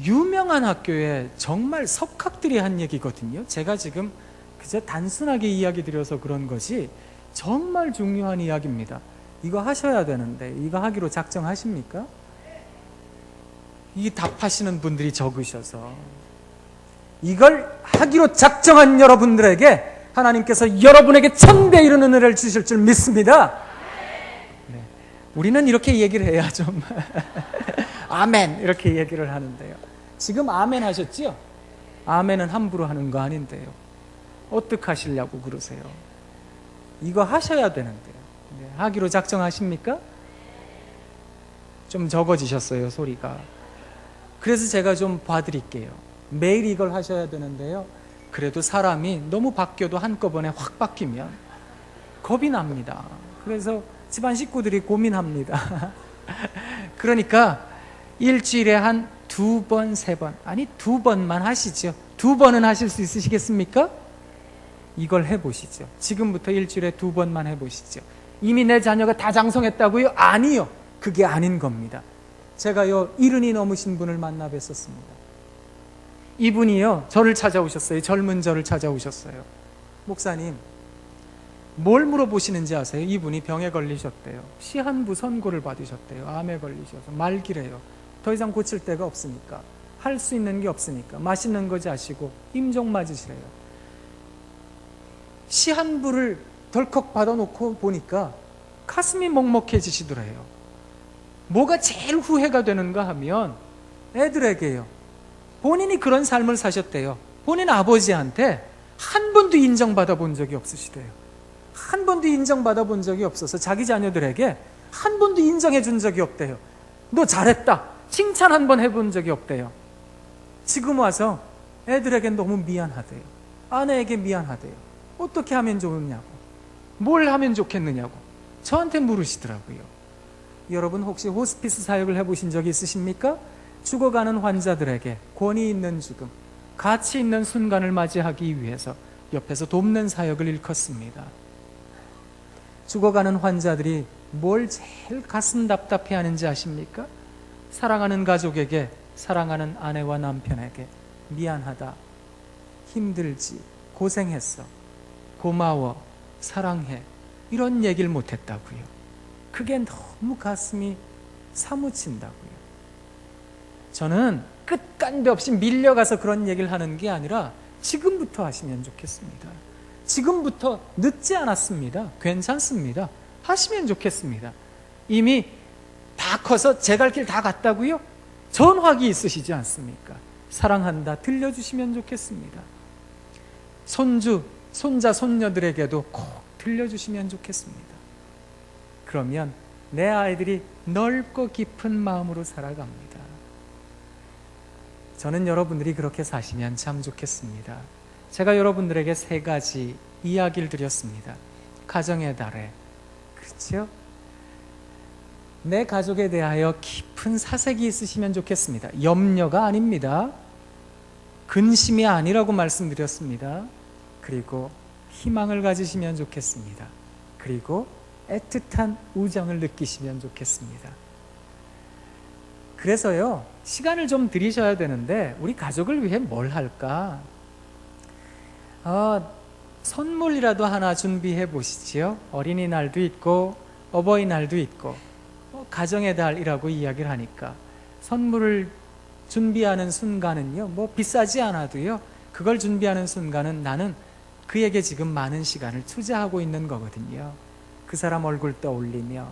유명한 학교에 정말 석학들이 한 얘기거든요. 제가 지금 그저 단순하게 이야기 드려서 그런 것이 정말 중요한 이야기입니다. 이거 하셔야 되는데 이거 하기로 작정하십니까? 이 답하시는 분들이 적으셔서, 이걸 하기로 작정한 여러분들에게 하나님께서 여러분에게 1000배 이르는 은혜를 주실 줄 믿습니다. 네. 우리는 이렇게 얘기를 해야 좀 아멘 이렇게 얘기를 하는데요, 지금 아멘 하셨지요? 아멘은 함부로 하는 거 아닌데요, 어떡하시려고 그러세요? 이거 하셔야 되는데요. 네. 하기로 작정하십니까? 좀 적어지셨어요, 소리가. 그래서 제가 좀 봐드릴게요. 매일 이걸 하셔야 되는데요, 그래도 사람이 너무 바뀌어도 한꺼번에 확 바뀌면 겁이 납니다. 그래서 집안 식구들이 고민합니다. 그러니까 일주일에 한 2번, 3번, 아니 2번만 하시죠. 2번은 하실 수 있으시겠습니까? 이걸 해보시죠. 지금부터 일주일에 2번만 해보시죠. 이미 내 자녀가 다 장성했다고요? 아니요, 그게 아닌 겁니다. 제가요 70이 넘으신 분을 만나 뵀었습니다. 이분이요 저를 찾아오셨어요. 젊은 저를 찾아오셨어요. 목사님, 뭘 물어보시는지 아세요? 이분이 병에 걸리셨대요. 시한부 선고를 받으셨대요. 암에 걸리셔서 말기래요. 더 이상 고칠 데가 없으니까, 할 수 있는 게 없으니까 맛있는 거 자시고 임종 맞으시래요. 시한부를 덜컥 받아놓고 보니까 가슴이 먹먹해지시더래요. 뭐가 제일 후회가 되는가 하면 애들에게요, 본인이 그런 삶을 사셨대요. 본인 아버지한테 한 번도 인정받아 본 적이 없으시대요. 한 번도 인정받아 본 적이 없어서 자기 자녀들에게 한 번도 인정해 준 적이 없대요. 너 잘했다, 칭찬 한 번 해본 적이 없대요. 지금 와서 애들에게 너무 미안하대요. 아내에게 미안하대요. 어떻게 하면 좋으냐고, 뭘 하면 좋겠느냐고 저한테 물으시더라고요. 여러분 혹시 호스피스 사역을 해보신 적이 있으십니까? 죽어가는 환자들에게 권위 있는 죽음, 가치 있는 순간을 맞이하기 위해서 옆에서 돕는 사역을 일컫습니다. 죽어가는 환자들이 뭘 제일 가슴 답답해 하는지 아십니까? 사랑하는 가족에게, 사랑하는 아내와 남편에게 미안하다, 힘들지, 고생했어, 고마워, 사랑해, 이런 얘기를 못했다고요. 그게 너무 가슴이 사무친다고요. 저는 끝간데 없이 밀려가서 그런 얘기를 하는 게 아니라 지금부터 하시면 좋겠습니다. 지금부터 늦지 않았습니다. 괜찮습니다. 하시면 좋겠습니다. 이미 다 커서 제 갈 길 다 갔다고요? 전화기 있으시지 않습니까? 사랑한다 들려주시면 좋겠습니다. 손주, 손자, 손녀들에게도 꼭 들려주시면 좋겠습니다. 그러면 내 아이들이 넓고 깊은 마음으로 살아갑니다. 저는 여러분들이 그렇게 사시면 참 좋겠습니다. 제가 여러분들에게 3가지 이야기를 드렸습니다. 가정의 달에, 그렇죠? 내 가족에 대하여 깊은 사색이 있으시면 좋겠습니다. 염려가 아닙니다. 근심이 아니라고 말씀드렸습니다. 그리고 희망을 가지시면 좋겠습니다. 그리고 애틋한 우정을 느끼시면 좋겠습니다. 그래서요, 시간을 좀 들이셔야 되는데 우리 가족을 위해 뭘 할까? 선물이라도 하나 준비해 보시지요. 어린이날도 있고 어버이날도 있고 가정의 달이라고 이야기를 하니까 선물을 준비하는 순간은요, 뭐 비싸지 않아도요, 그걸 준비하는 순간은 나는 그에게 지금 많은 시간을 투자하고 있는 거거든요. 그 사람 얼굴 떠올리며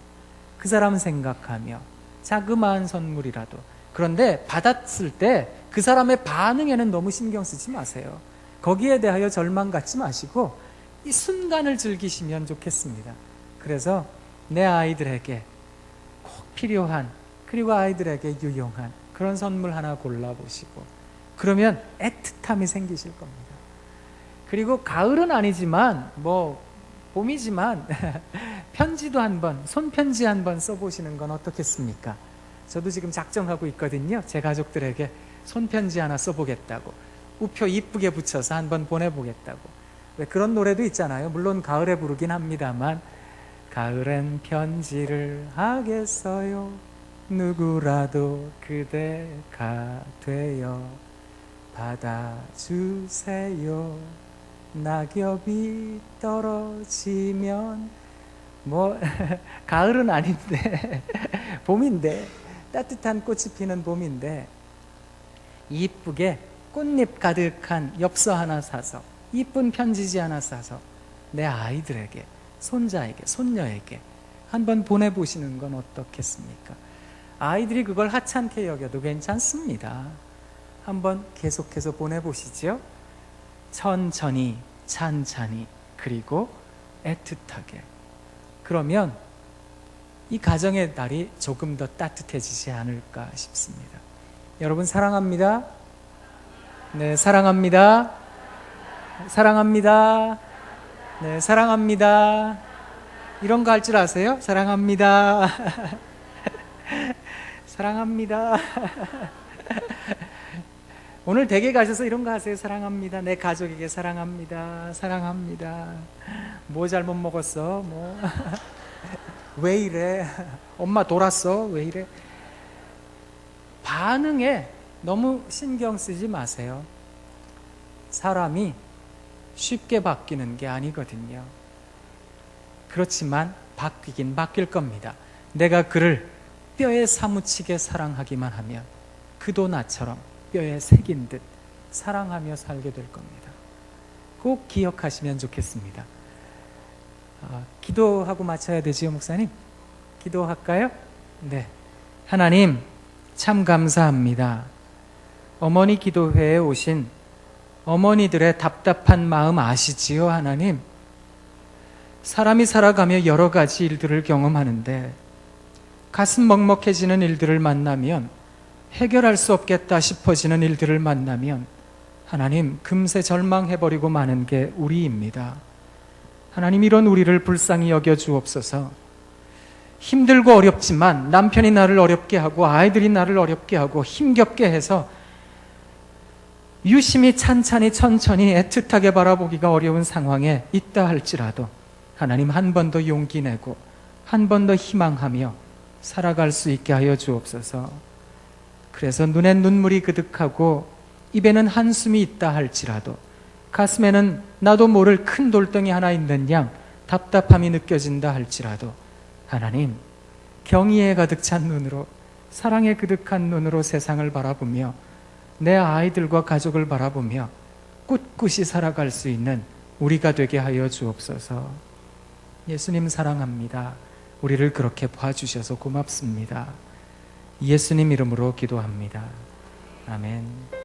그 사람 생각하며 자그마한 선물이라도. 그런데 받았을 때 그 사람의 반응에는 너무 신경 쓰지 마세요. 거기에 대하여 절망 갖지 마시고 이 순간을 즐기시면 좋겠습니다. 그래서 내 아이들에게 꼭 필요한, 그리고 아이들에게 유용한 그런 선물 하나 골라보시고, 그러면 애틋함이 생기실 겁니다. 그리고 가을은 아니지만 뭐 봄이지만 편지도 한번, 손편지 한번 써보시는 건 어떻겠습니까? 저도 지금 작정하고 있거든요. 제 가족들에게 손편지 하나 써보겠다고, 우표 이쁘게 붙여서 한번 보내보겠다고. 왜 그런 노래도 있잖아요. 물론 가을에 부르긴 합니다만, 가을엔 편지를 하겠어요. 누구라도 그대가 되어 받아주세요. 낙엽이 떨어지면, 뭐 가을은 아닌데 봄인데, 따뜻한 꽃이 피는 봄인데 이쁘게 꽃잎 가득한 엽서 하나 사서, 이쁜 편지지 하나 사서 내 아이들에게, 손자에게, 손녀에게 한번 보내보시는 건 어떻겠습니까? 아이들이 그걸 하찮게 여겨도 괜찮습니다. 한번 계속해서 보내보시죠. 천천히, 찬찬히, 그리고 애틋하게. 그러면 이 가정의 달이 조금 더 따뜻해지지 않을까 싶습니다. 여러분 사랑합니다. 네, 사랑합니다. 사랑합니다. 네, 사랑합니다. 이런 거 할 줄 아세요? 사랑합니다. 사랑합니다. 오늘 댁에 가셔서 이런 거 하세요. 사랑합니다. 내 가족에게 사랑합니다. 사랑합니다. 뭐 잘못 먹었어? 뭐 왜 이래? 엄마 돌았어? 왜 이래? 반응에 너무 신경 쓰지 마세요. 사람이 쉽게 바뀌는 게 아니거든요. 그렇지만 바뀌긴 바뀔 겁니다. 내가 그를 뼈에 사무치게 사랑하기만 하면 그도 나처럼 뼈에 새긴 듯 사랑하며 살게 될 겁니다. 꼭 기억하시면 좋겠습니다. 기도하고 마쳐야 되지요, 목사님? 기도할까요? 네. 하나님, 참 감사합니다. 어머니 기도회에 오신 어머니들의 답답한 마음 아시지요, 하나님? 사람이 살아가며 여러 가지 일들을 경험하는데 가슴 먹먹해지는 일들을 만나면, 해결할 수 없겠다 싶어지는 일들을 만나면 하나님, 금세 절망해버리고 마는 게 우리입니다. 하나님, 이런 우리를 불쌍히 여겨주옵소서. 힘들고 어렵지만 남편이 나를 어렵게 하고 아이들이 나를 어렵게 하고 힘겹게 해서 유심히 찬찬히 천천히 애틋하게 바라보기가 어려운 상황에 있다 할지라도 하나님, 한 번 더 용기 내고 한 번 더 희망하며 살아갈 수 있게 하여 주옵소서. 그래서 눈에 눈물이 그득하고 입에는 한숨이 있다 할지라도 가슴에는 나도 모를 큰 돌덩이 하나 있는 양 답답함이 느껴진다 할지라도 하나님, 경의에 가득 찬 눈으로, 사랑에 그득한 눈으로 세상을 바라보며 내 아이들과 가족을 바라보며 꿋꿋이 살아갈 수 있는 우리가 되게 하여 주옵소서. 예수님 사랑합니다. 우리를 그렇게 봐주셔서 고맙습니다. 예수님 이름으로 기도합니다. 아멘.